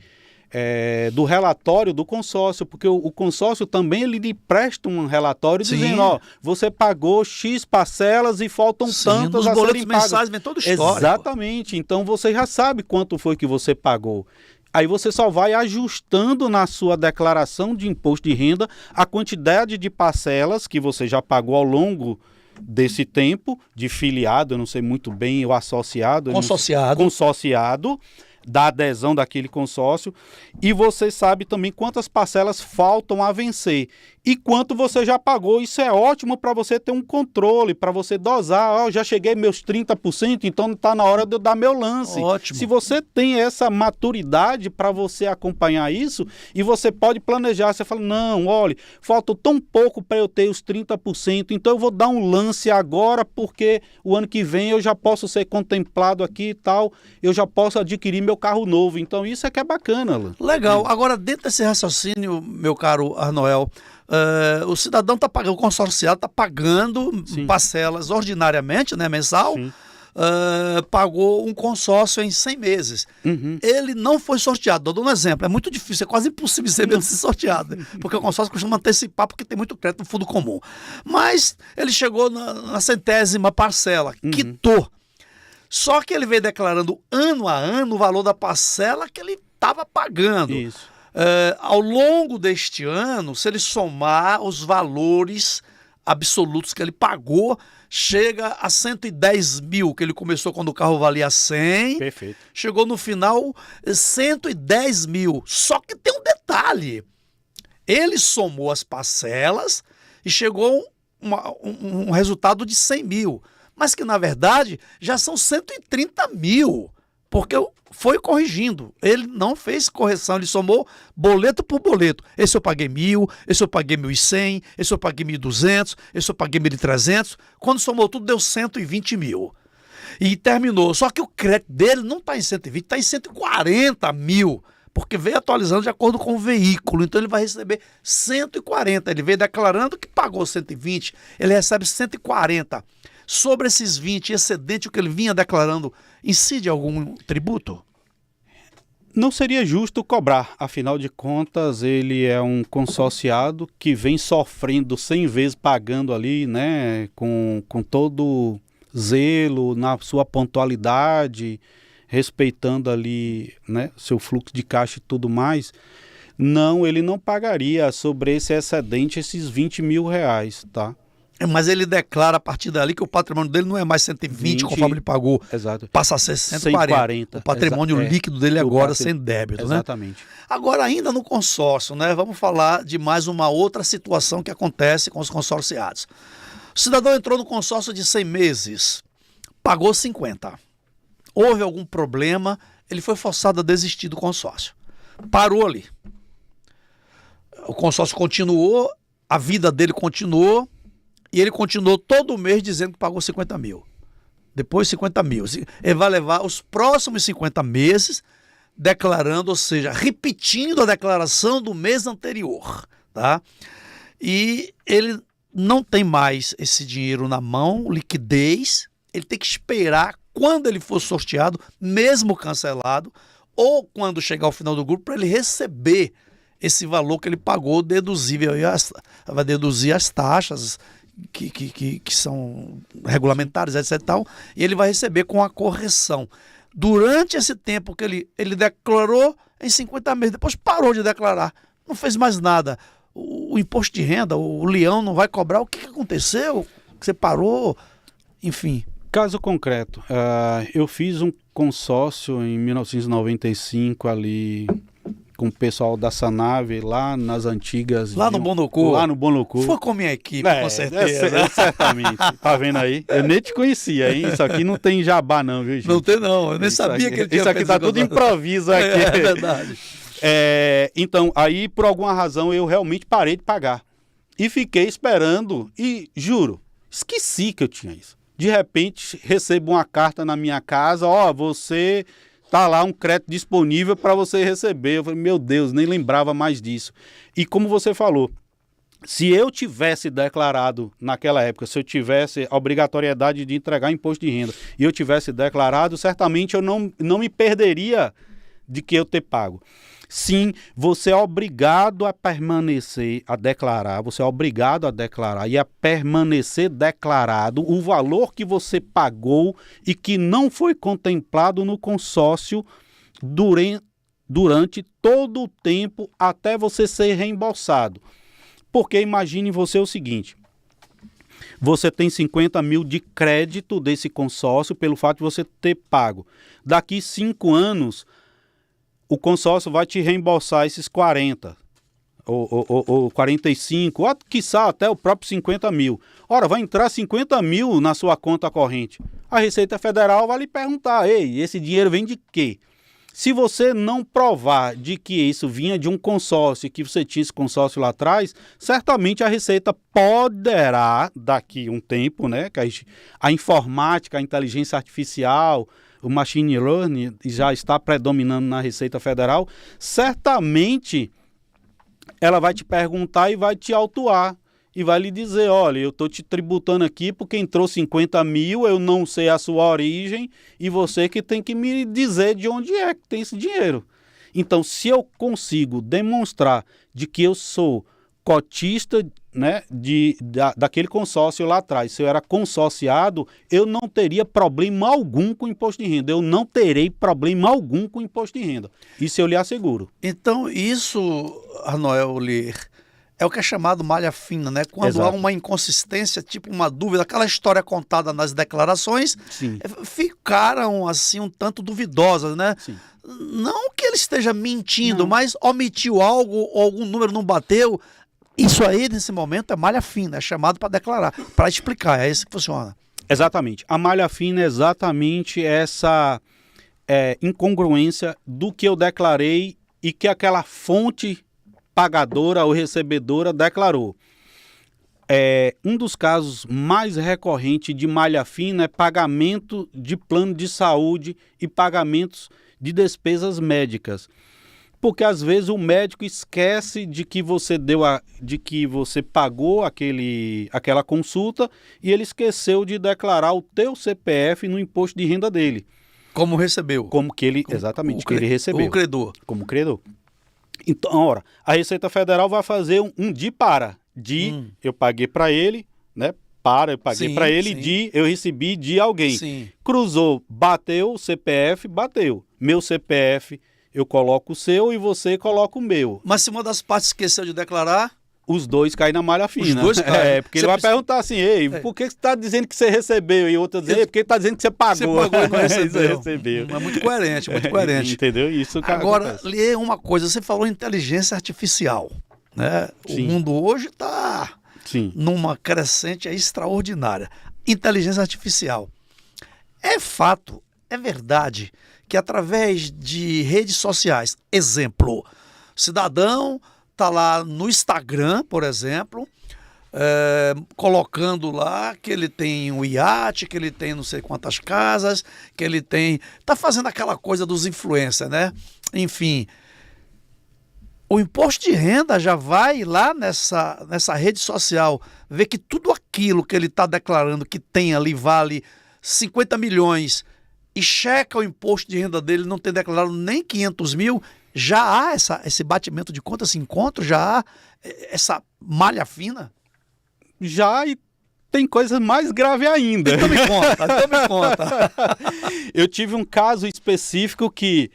do relatório do consórcio, porque o consórcio também ele lhe presta um relatório Sim. dizendo, ó, você pagou X parcelas e faltam tantas Nos a boletos serem pagas. mensais vem todo o histórico. Exatamente, então você já sabe quanto foi que você pagou. Aí você só vai ajustando na sua declaração de imposto de renda a quantidade de parcelas que você já pagou ao longo desse tempo, de filiado, eu não sei muito bem, o associado. Consorciado, da adesão daquele consórcio, e você sabe também quantas parcelas faltam a vencer e quanto você já pagou. Isso é ótimo para você ter um controle, para você dosar, já cheguei meus 30%, então está na hora de eu dar meu lance. Ótimo. Se você tem essa maturidade para você acompanhar isso, e você pode planejar, você fala, não, olha, falta tão pouco para eu ter os 30%, então eu vou dar um lance agora, porque o ano que vem eu já posso ser contemplado aqui e tal, eu já posso adquirir meu carro novo. Então isso é que é bacana, Alan. Legal. Agora, dentro desse raciocínio, meu caro Arnoel, o cidadão está pagando, o consorciado está pagando Sim. parcelas ordinariamente, né, mensal, Sim. pagou um consórcio em 100 meses. Uhum. Ele não foi sorteado. Dou um exemplo, é muito difícil, é quase impossível ser mesmo ser sorteado, porque o consórcio costuma antecipar porque tem muito crédito no fundo comum. Mas ele chegou na 100ª parcela, quitou. Só que ele veio declarando ano a ano o valor da parcela que ele estava pagando. Isso. Ao longo deste ano, se ele somar os valores absolutos que ele pagou, chega a 110 mil, que ele começou quando o carro valia 100. Perfeito. Chegou no final 110 mil. Só que tem um detalhe. Ele somou as parcelas e chegou um resultado de 100 mil. Mas que, na verdade, já são 130 mil. Porque foi corrigindo. Ele não fez correção, ele somou boleto por boleto. Esse eu paguei 1.000, esse eu paguei 1.100, esse eu paguei 1.200, esse eu paguei 1.300. Quando somou tudo, deu 120 mil. E terminou. Só que o crédito dele não está em 120, está em 140 mil. Porque veio atualizando de acordo com o veículo. Então ele vai receber 140. Ele veio declarando que pagou 120, ele recebe 140. Sobre esses 20, excedente o que ele vinha declarando, incide algum tributo? Não seria justo cobrar, afinal de contas ele é um consorciado que vem sofrendo 100 vezes pagando ali, né, com todo zelo, na sua pontualidade, respeitando ali, né, seu fluxo de caixa e tudo mais. Não, ele não pagaria sobre esse excedente esses 20 mil reais, tá? Mas ele declara a partir dali que o patrimônio dele não é mais 120, conforme ele pagou. Exato. Passa a ser 140. O patrimônio líquido dele agora sem débito, né? Exatamente. Agora, ainda no consórcio, né? Vamos falar de mais uma outra situação que acontece com os consorciados. O cidadão entrou no consórcio de 100 meses, pagou 50. Houve algum problema, ele foi forçado a desistir do consórcio. Parou ali. O consórcio continuou, a vida dele continuou, e ele continuou todo mês dizendo que pagou 50 mil. Depois 50 mil. Ele vai levar os próximos 50 meses declarando, ou seja, repetindo a declaração do mês anterior. Tá? E ele não tem mais esse dinheiro na mão, liquidez. Ele tem que esperar quando ele for sorteado, mesmo cancelado, ou quando chegar ao final do grupo, para ele receber esse valor que ele pagou, deduzível. Vai deduzir as taxas que são regulamentares, etc. e tal, e ele vai receber com a correção. Durante esse tempo que ele declarou em 50 meses, depois parou de declarar, não fez mais nada. O imposto de renda, o leão não vai cobrar. O que aconteceu? Que você parou? Enfim. Caso concreto, eu fiz um consórcio em 1995 ali com o pessoal da Sanave, lá nas antigas... Lá no Bonocu? Lá no Bonocu. Foi com a minha equipe, com certeza. Certamente. Tá vendo aí? Eu nem te conhecia, hein? Isso aqui não tem jabá não, viu, gente? Não tem não, eu nem sabia que ele tinha. Isso aqui tá tudo improviso aqui. É verdade. Então, aí por alguma razão eu realmente parei de pagar. E fiquei esperando e, juro, esqueci que eu tinha isso. De repente, recebo uma carta na minha casa, você... Tá lá um crédito disponível para você receber. Eu falei, meu Deus, nem lembrava mais disso. E como você falou, Se eu tivesse declarado naquela época, se eu tivesse a obrigatoriedade de entregar imposto de renda e eu tivesse declarado, certamente eu não me perderia de que eu ter pago. Sim, você é obrigado a permanecer, a declarar, você é obrigado a declarar e a permanecer declarado o valor que você pagou e que não foi contemplado no consórcio durante todo o tempo até você ser reembolsado. Porque imagine você o seguinte, você tem 50 mil de crédito desse consórcio pelo fato de você ter pago. Daqui 5 anos, o consórcio vai te reembolsar esses 40, ou 45, ou quiçá até o próprio 50 mil. Ora, vai entrar 50 mil na sua conta corrente. A Receita Federal vai lhe perguntar, ei, esse dinheiro vem de quê? Se você não provar de que isso vinha de um consórcio, que você tinha esse consórcio lá atrás, certamente a Receita poderá, daqui um tempo, né, que a informática, a inteligência artificial, o machine learning já está predominando na Receita Federal, certamente ela vai te perguntar e vai te autuar. E vai lhe dizer, olha, eu estou te tributando aqui porque entrou 50 mil, eu não sei a sua origem e você que tem que me dizer de onde é que tem esse dinheiro. Então, se eu consigo demonstrar de que eu sou cotista, né, daquele consórcio lá atrás, se eu era consorciado, eu não teria problema algum com imposto de renda. Eu não terei problema algum com imposto de renda. Isso eu lhe asseguro. Então, isso, Arnoel Lir, é o que é chamado malha fina, né? Quando Exato. há uma inconsistência, tipo uma dúvida, aquela história contada nas declarações, Sim. ficaram assim um tanto duvidosas, né? Sim. Não que ele esteja mentindo, Não. mas omitiu algo, ou algum número não bateu. Isso aí, nesse momento, é malha fina, é chamado para declarar, para explicar, é isso que funciona. Exatamente. A malha fina é exatamente essa incongruência do que eu declarei e que aquela fonte pagadora ou recebedora declarou. Um dos casos mais recorrentes de malha fina é pagamento de plano de saúde e pagamentos de despesas médicas. Porque às vezes o médico esquece de que você pagou aquela consulta e ele esqueceu de declarar o teu CPF no imposto de renda dele. Como recebeu. Exatamente, que ele recebeu. O credor. Como credor. Então, ora, a Receita Federal vai fazer um de para. Eu paguei para ele, né? Eu paguei para ele, sim. eu recebi de alguém. Sim. Cruzou, bateu, CPF, bateu. Meu CPF, eu coloco o seu e você coloca o meu. Mas se uma das partes esqueceu de declarar, Os dois caem na malha fina. Os dois caem. Porque ele vai perguntar assim, ei, por que você está dizendo que você recebeu? E outra dizer, porque está dizendo que você pagou. você pagou e não recebeu. Você recebeu. É muito coerente, muito coerente. Entendeu? Isso, cara. Agora, lê uma coisa, você falou inteligência artificial, né? Sim. O mundo hoje está Sim. numa crescente extraordinária. Inteligência artificial. É fato, é verdade, que através de redes sociais, exemplo, cidadão está lá no Instagram, por exemplo, colocando lá que ele tem um iate, que ele tem não sei quantas casas, que ele tem... Está fazendo aquela coisa dos influencers, né? Enfim, o imposto de renda já vai lá nessa rede social ver que tudo aquilo que ele está declarando que tem ali vale 50 milhões e checa o imposto de renda dele, não tem declarado nem 500 mil, já há esse batimento de conta, esse encontro, já há essa malha fina? Já, e tem coisa mais grave ainda. Então me conta. Eu tive um caso específico que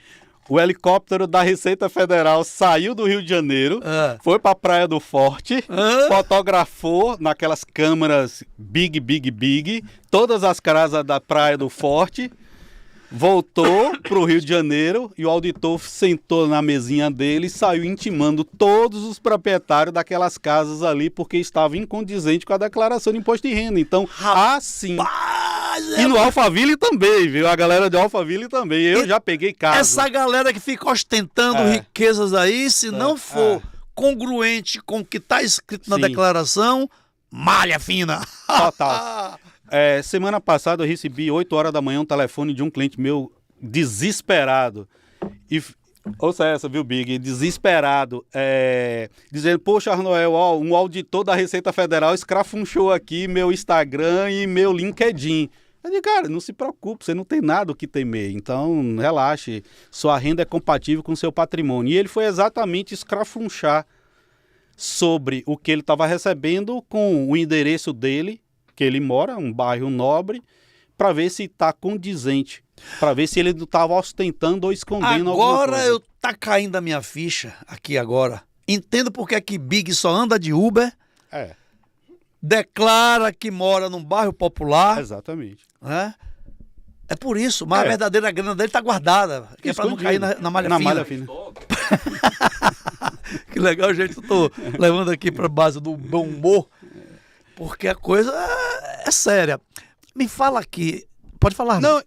o helicóptero da Receita Federal saiu do Rio de Janeiro, foi para a Praia do Forte, fotografou naquelas câmeras big, todas as casas da Praia do Forte, voltou para o Rio de Janeiro e o auditor sentou na mesinha dele e saiu intimando todos os proprietários daquelas casas ali porque estava incondizente com a declaração de imposto de renda. Então, assim... E no Alphaville também, viu? A galera de Alphaville também. Eu já peguei casa. Essa galera que fica ostentando riquezas aí, se não for congruente com o que está escrito na declaração, malha fina. Total. Semana passada eu recebi 8 horas da manhã um telefone de um cliente meu desesperado. E Ouça essa, viu, Big? Desesperado. Dizendo, poxa, Arnoel, ó, um auditor da Receita Federal escrafunchou aqui meu Instagram e meu LinkedIn. Eu digo, cara, não se preocupe, você não tem nada o que temer. Então, relaxe, sua renda é compatível com o seu patrimônio. E ele foi exatamente escrafunchar sobre o que ele estava recebendo com o endereço dele, que ele mora, um bairro nobre, para ver se está condizente, para ver se ele não estava ostentando ou escondendo alguma coisa. Agora tá caindo a minha ficha aqui agora. Entendo porque é que Big só anda de Uber, declara que mora num bairro popular. Exatamente. Né? É por isso, mas a verdadeira grana dele tá guardada, que é para não cair na malha fina. Que legal, gente, eu tô levando aqui para base do bom humor, porque a coisa é séria. Me fala aqui, pode falar. Não,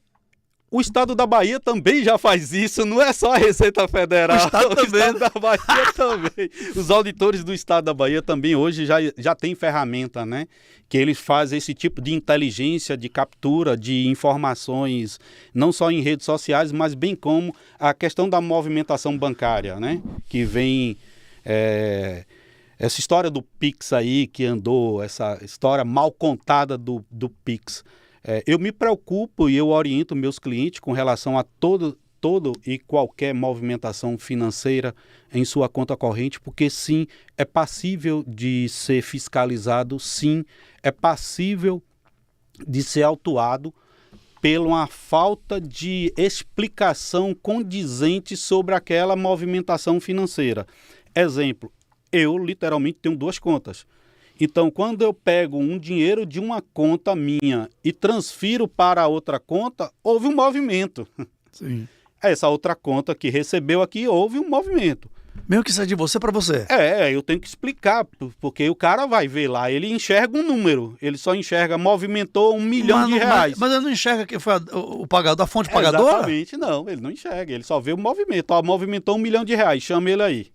o estado da Bahia também já faz isso, não é só a Receita Federal. O estado da Bahia também. Os auditores do estado da Bahia também hoje já tem ferramenta, né? Que eles fazem esse tipo de inteligência, de captura de informações, não só em redes sociais, mas bem como a questão da movimentação bancária, né? Que vem... essa história do Pix aí, que andou, essa história mal contada do Pix. Eu me preocupo e eu oriento meus clientes com relação a todo e qualquer movimentação financeira em sua conta corrente, porque sim, é passível de ser fiscalizado, sim, é passível de ser autuado pela falta de explicação condizente sobre aquela movimentação financeira. Exemplo, eu literalmente tenho 2 contas. Então, quando eu pego um dinheiro de uma conta minha e transfiro para outra conta, houve um movimento. Sim. Essa outra conta que recebeu aqui, houve um movimento. Mesmo que seja de você para você. Eu tenho que explicar, porque o cara vai ver lá, ele enxerga um número, ele só enxerga, movimentou R$1 milhão. Mas ele não enxerga que foi o pagador, a fonte pagadora? Exatamente, não, ele não enxerga, ele só vê o movimento. Ó, movimentou R$1 milhão, chama ele aí.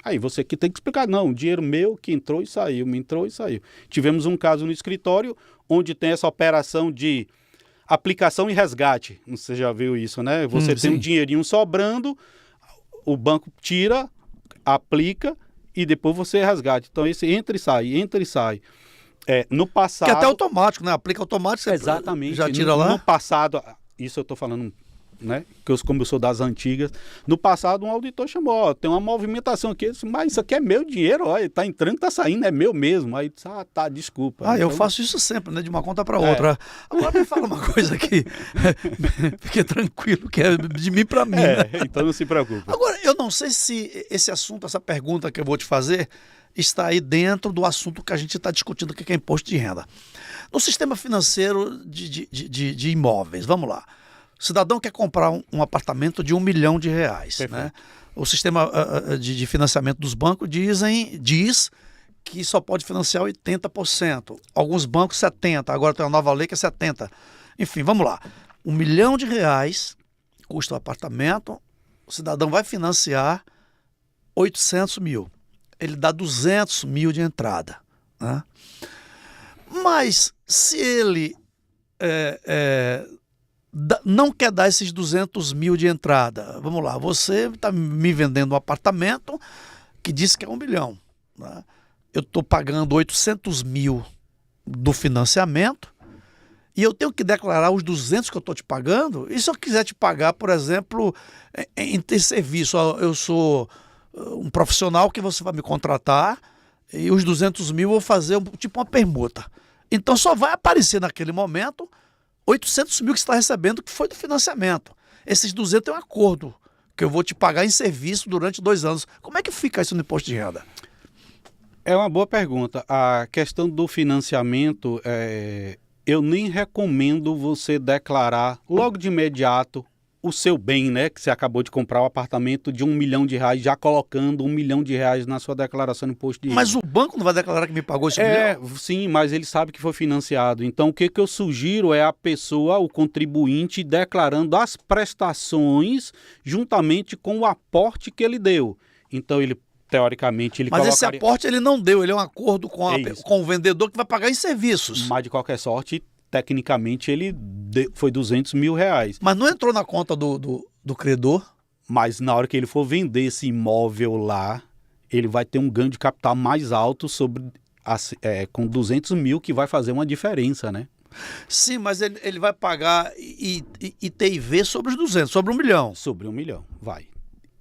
Aí você que tem que explicar, não, dinheiro meu que entrou e saiu, me entrou e saiu. Tivemos um caso no escritório onde tem essa operação de aplicação e resgate. Você já viu isso, né? Você tem um dinheirinho sobrando, o banco tira, aplica e depois você resgate. Então esse entra e sai. No passado... Que é até automático, né? Aplica automático, você exatamente. Já tira lá. No passado, isso eu estou falando... Né? Como eu sou das antigas, no passado um auditor chamou, ó, tem uma movimentação aqui, disse, mas isso aqui é meu dinheiro, ó, tá entrando, tá saindo, é meu mesmo. Aí disse, tá, desculpa. Então... eu faço isso sempre, né, de uma conta para outra. Agora me fala uma coisa aqui, fique tranquilo, que é de mim para mim. Né? Então não se preocupe. Agora, eu não sei se esse assunto, essa pergunta que eu vou te fazer, está aí dentro do assunto que a gente está discutindo aqui, que é imposto de renda. No sistema financeiro de imóveis, vamos lá. O cidadão quer comprar um apartamento de R$1 milhão, né? O sistema de financiamento dos bancos diz que só pode financiar 80%. Alguns bancos 70%, agora tem uma nova lei que é 70%. Enfim, vamos lá. R$1 milhão custa o apartamento, o cidadão vai financiar 800 mil. Ele dá 200 mil de entrada. Né? Mas se ele não quer dar esses 200 mil de entrada. Vamos lá, você está me vendendo um apartamento que diz que é R$1 milhão. Né? Eu estou pagando 800 mil do financiamento e eu tenho que declarar os 200 que eu estou te pagando. E se eu quiser te pagar, por exemplo, em ter serviço, eu sou um profissional que você vai me contratar e os 200 mil eu vou fazer tipo uma permuta. Então só vai aparecer naquele momento 800 mil que você está recebendo, que foi do financiamento. Esses 200 é um acordo que eu vou te pagar em serviço durante 2 anos. Como é que fica isso no imposto de renda? É uma boa pergunta. A questão do financiamento, eu nem recomendo você declarar logo de imediato o seu bem, né? Que você acabou de comprar um apartamento de R$1 milhão, já colocando R$1 milhão na sua declaração de imposto de renda. Mas o banco não vai declarar que me pagou esse milhão? Sim, mas ele sabe que foi financiado. Então, o que eu sugiro é a pessoa, o contribuinte, declarando as prestações juntamente com o aporte que ele deu. Então, teoricamente, ele colocaria... Mas esse aporte ele não deu, ele é um acordo com o vendedor que vai pagar em serviços. Mas, de qualquer sorte... Tecnicamente ele foi R$200 mil. Mas não entrou na conta do credor? Mas na hora que ele for vender esse imóvel lá, ele vai ter um ganho de capital mais alto com 200 mil, que vai fazer uma diferença, né? Sim, mas ele vai pagar ITIV sobre os 200, sobre 1 milhão. Sobre 1 milhão, vai.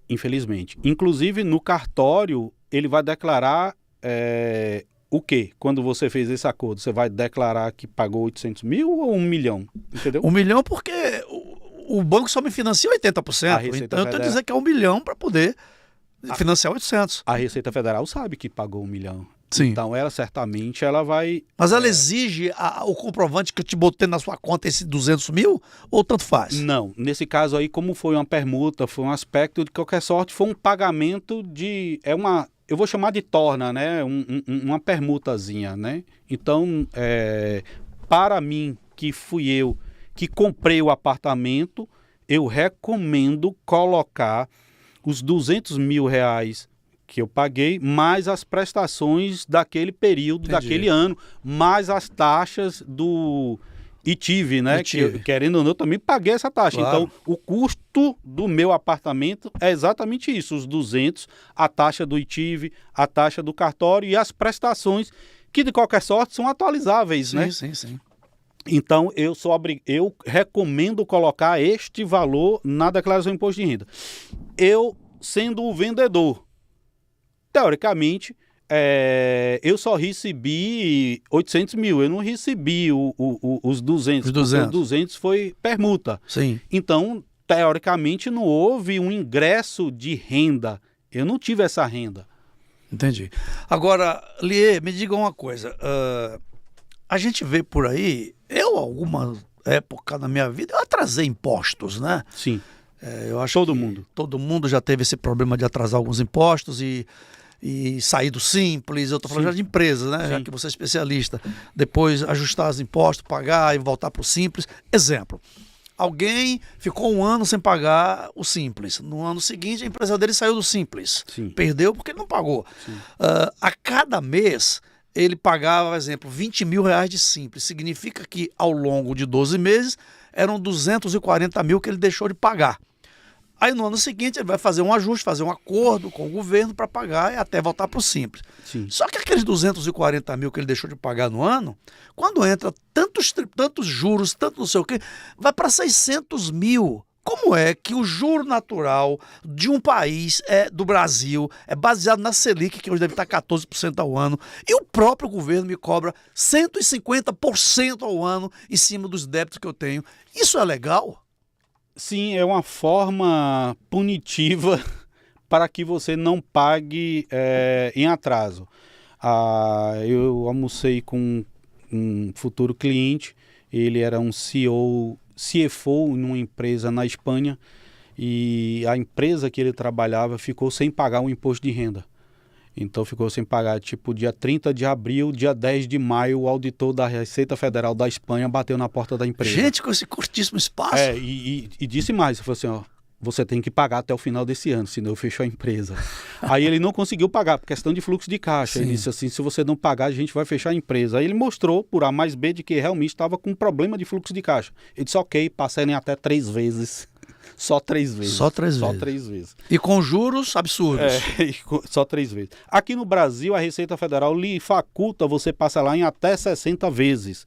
Infelizmente. Inclusive, no cartório, ele vai declarar o quê? Quando você fez esse acordo, você vai declarar que pagou 800 mil ou 1 milhão? Entendeu? 1 milhão porque o banco só me financia 80%. Então eu tenho que dizer que é 1 milhão para poder financiar 800. A Receita Federal sabe que pagou 1 milhão. Sim. Então, ela certamente vai... Mas ela exige o comprovante que eu te botei na sua conta, esse 200 mil, ou tanto faz? Não. Nesse caso aí, como foi uma permuta, foi um aspecto de qualquer sorte, foi um pagamento de... eu vou chamar de torna, né? Uma permutazinha, né? Então, para mim, que fui eu que comprei o apartamento, eu recomendo colocar os 200 mil reais que eu paguei, mais as prestações daquele período, daquele ano, mais as taxas do ITIV, né? Que, querendo ou não, eu também paguei essa taxa. Claro. Então, o custo do meu apartamento é exatamente isso, os 200, a taxa do ITIV, a taxa do cartório e as prestações, que de qualquer sorte são atualizáveis, sim, né? Sim. Então, eu recomendo colocar este valor na declaração de imposto de renda. Eu, sendo o vendedor, teoricamente, eu só recebi 800 mil, eu não recebi os 200, porque os 200 foi permuta. Sim. Então, teoricamente, não houve um ingresso de renda, eu não tive essa renda. Entendi. Agora, Liê, me diga uma coisa, a gente vê por aí, alguma época na minha vida, eu atrasei impostos, né? Sim. Eu acho todo que mundo. Todo mundo já teve esse problema de atrasar alguns impostos e sair do Simples. Eu estou falando já de empresas, né? Sim. Já que você é especialista. Depois ajustar os impostos, pagar e voltar para o Simples. Exemplo, alguém ficou 1 ano sem pagar o Simples. No ano seguinte, a empresa dele saiu do Simples. Sim. Perdeu porque ele não pagou. A cada mês, ele pagava, por exemplo, 20 mil reais de Simples. Significa que ao longo de 12 meses, eram 240 mil que ele deixou de pagar. Aí no ano seguinte ele vai fazer um ajuste, fazer um acordo com o governo para pagar e até voltar para o Simples. Sim. Só que aqueles 240 mil que ele deixou de pagar no ano, quando entra tantos juros, tanto não sei o quê, vai para 600 mil. Como é que o juro natural de um país, do Brasil, é baseado na Selic, que hoje deve estar 14% ao ano, e o próprio governo me cobra 150% ao ano em cima dos débitos que eu tenho? Isso é legal? Sim, é uma forma punitiva para que você não pague em atraso. Eu almocei com um futuro cliente, ele era um CFO numa empresa na Espanha e a empresa que ele trabalhava ficou sem pagar o imposto de renda. Então ficou sem pagar, tipo, dia 30 de abril, dia 10 de maio, o auditor da Receita Federal da Espanha bateu na porta da empresa. Gente, com esse curtíssimo espaço. E disse mais, falou assim, ó, você tem que pagar até o final desse ano, senão eu fecho a empresa. Aí ele não conseguiu pagar, por questão de fluxo de caixa. Ele disse assim, se você não pagar, a gente vai fechar a empresa. Aí ele mostrou, por A mais B, de que realmente estava com um problema de fluxo de caixa. Ele disse, ok, passarem até 3 vezes. Só 3 vezes. Só 3 vezes. Só 3 vezes. E com juros absurdos. Só 3 vezes. Aqui no Brasil, a Receita Federal lhe faculta você parcelar em até 60 vezes.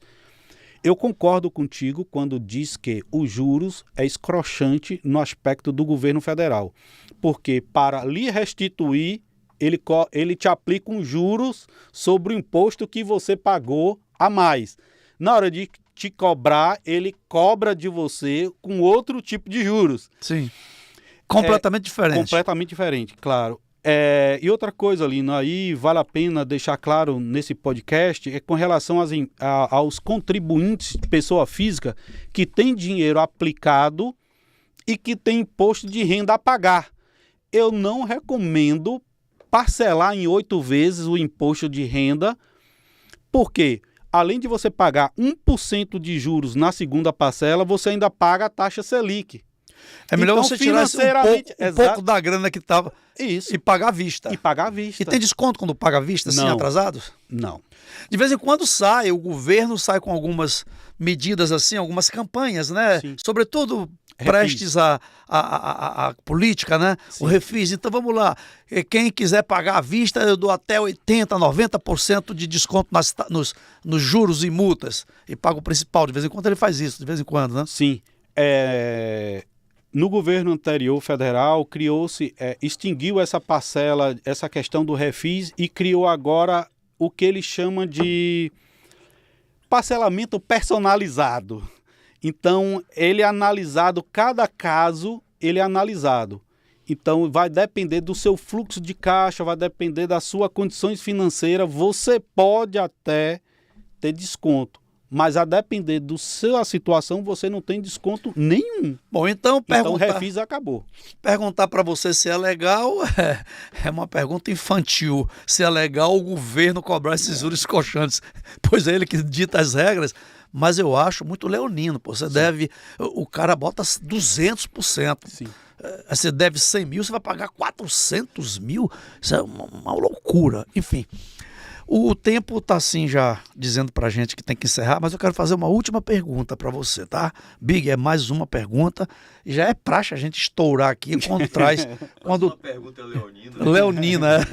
Eu concordo contigo quando diz que os juros é escrochante no aspecto do governo federal. Porque para lhe restituir, ele te aplica um juros sobre o imposto que você pagou a mais. Na hora de te cobrar, ele cobra de você com outro tipo de juros. Sim. Completamente diferente. Completamente diferente, claro. E outra coisa, Lino, aí vale a pena deixar claro nesse podcast, é com relação aos contribuintes de pessoa física que tem dinheiro aplicado e que tem imposto de renda a pagar. Eu não recomendo parcelar em 8 vezes o imposto de renda, porque além de você pagar 1% de juros na segunda parcela, você ainda paga a taxa Selic. É melhor Então, você tirar financeiramente, um pouco da grana que estava Isso. e pagar à vista. E pagar à vista. E tem desconto quando paga à vista, assim, Não. atrasados? Não. De vez em quando o governo sai com algumas medidas assim, algumas campanhas, né? Sim. Sobretudo Refis. prestes à política, né? Sim. O refis. Então vamos lá, quem quiser pagar à vista, eu dou até 80%, 90% de desconto nos juros e multas. E paga o principal, de vez em quando ele faz isso, de vez em quando, né? Sim. No governo anterior federal, extinguiu essa parcela, essa questão do refis e criou agora o que ele chama de parcelamento personalizado. Então, cada caso, ele é analisado. Então, vai depender do seu fluxo de caixa, vai depender das suas condições financeiras. Você pode até ter desconto, mas a depender da sua situação, você não tem desconto nenhum. Bom, então Então, o refis acabou. perguntar para você se é legal é uma pergunta infantil. Se é legal o governo cobrar esses juros escochantes, pois é ele que dita as regras. Mas eu acho muito leonino, pô. Você deve, o cara bota 200%. Sim. Você deve 100 mil, você vai pagar 400 mil. Isso é uma loucura. Enfim, o tempo está assim já dizendo para a gente que tem que encerrar, mas eu quero fazer uma última pergunta para você, tá? Big, é mais uma pergunta. E já é praxe a gente estourar aqui quando traz... Uma pergunta leonina. Leonina,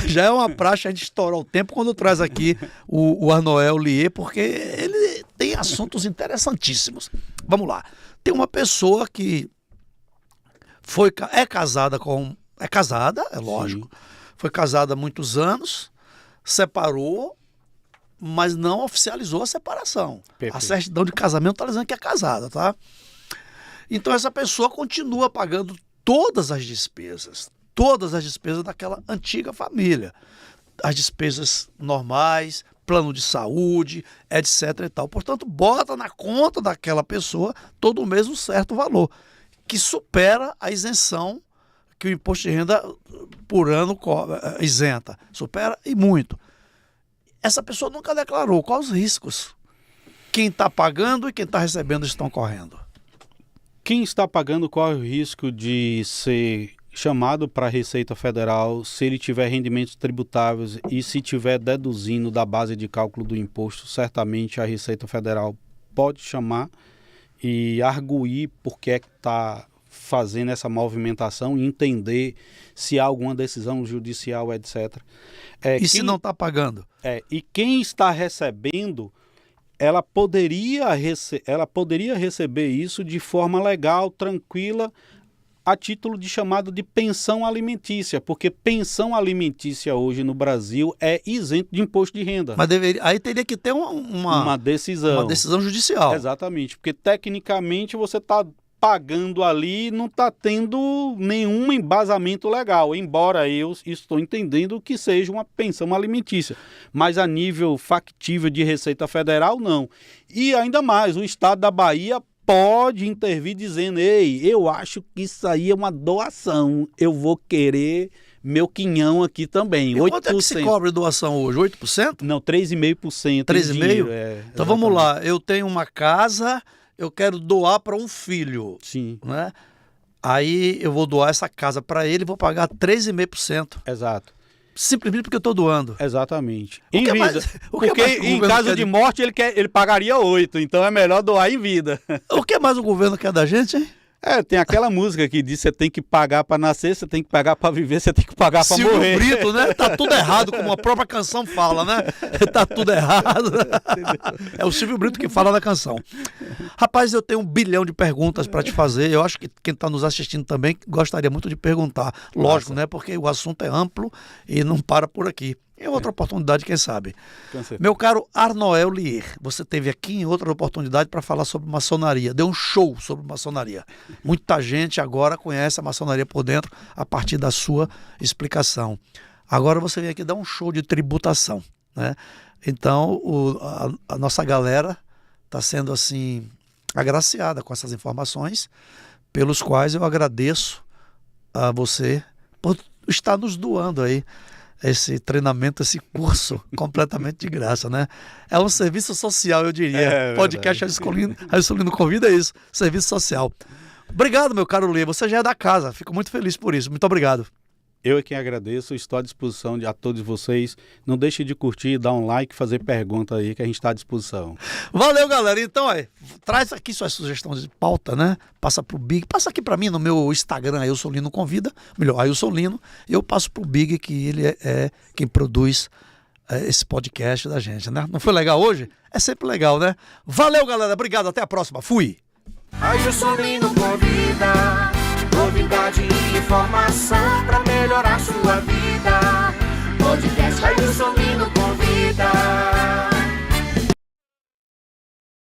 já é uma praxe a gente estourar o tempo quando traz aqui o Arnoel Lier, porque ele tem assuntos interessantíssimos. Vamos lá. Tem uma pessoa que é casada, é lógico. Sim. Foi casada há muitos anos, separou, mas não oficializou a separação. Perfeito. A certidão de casamento está dizendo que é casada, tá? Então essa pessoa continua pagando todas as despesas daquela antiga família. As despesas normais, plano de saúde, etc. e tal. Portanto, bota na conta daquela pessoa todo mês um certo valor, que supera a isenção que o imposto de renda por ano isenta. Supera e muito. Essa pessoa nunca declarou quais os riscos quem está pagando e quem está recebendo estão correndo. Quem está pagando corre o risco de ser chamado para a Receita Federal se ele tiver rendimentos tributáveis e se tiver deduzindo da base de cálculo do imposto, certamente a Receita Federal pode chamar e arguir por que é que está fazendo essa movimentação e entender se há alguma decisão judicial, etc. Se não está pagando? E quem está recebendo, ela poderia receber isso de forma legal, tranquila, a título de chamado de pensão alimentícia, porque pensão alimentícia hoje no Brasil é isento de imposto de renda. Mas aí teria que ter uma decisão judicial. Exatamente, porque tecnicamente você está pagando ali e não está tendo nenhum embasamento legal, embora eu estou entendendo que seja uma pensão alimentícia, mas a nível factível de Receita Federal, não. E ainda mais, o Estado da Bahia pode intervir dizendo, ei, eu acho que isso aí é uma doação, eu vou querer meu quinhão aqui também, 8%. Quanto é que se cobra doação hoje? 8%? Não, 3,5%. 3,5%? Então vamos lá, eu tenho uma casa, eu quero doar para um filho. Sim. Né? Aí eu vou doar essa casa para ele e vou pagar 3,5%. Exato. Simplesmente porque eu estou doando. Exatamente. O Em que vida. mais- o que Porque mais que o em governo caso quer de morte ele pagaria 8%, então é melhor doar em vida. O que mais o governo quer da gente, hein? Tem aquela música que diz: você tem que pagar para nascer, você tem que pagar para viver, você tem que pagar para Silvio morrer. Brito, né? Tá tudo errado, como a própria canção fala, né? Tá tudo errado. É o Silvio Brito que fala na canção. Rapaz, eu tenho 1 bilhão de perguntas para te fazer. Eu acho que quem está nos assistindo também gostaria muito de perguntar. Lógico, né? Porque o assunto é amplo e não para por aqui. Em outra oportunidade, quem sabe. Meu caro Arnoel Lier, você teve aqui em outra oportunidade para falar sobre maçonaria. Deu um show sobre maçonaria. Muita gente agora conhece a maçonaria por dentro a partir da sua explicação. Agora você vem aqui dar um show de tributação, né? Então, a nossa galera está sendo assim agraciada com essas informações, pelos quais eu agradeço a você por estar nos doando aí esse treinamento, esse curso completamente de graça, né? É um serviço social, eu diria. Podcast Raio Solino Convida é isso, serviço social. Obrigado, meu caro Lê. Você já é da casa. Fico muito feliz por isso. Muito obrigado. Eu é quem agradeço, estou à disposição a todos vocês. Não deixe de curtir, dar um like, fazer pergunta aí, que a gente está à disposição. Valeu, galera. Então, traz aqui suas sugestões de pauta, né? Passa pro Big, passa aqui pra mim no meu Instagram, Ailson Lino Convida, melhor, Ailson Lino. Eu passo pro Big, que ele é quem produz esse podcast da gente, né? Não foi legal hoje? É sempre legal, né? Valeu, galera. Obrigado. Até a próxima. Fui. Ailson Lino Convida. Novidade e informação pra melhorar sua vida. Podcast Ailson Lino Convida.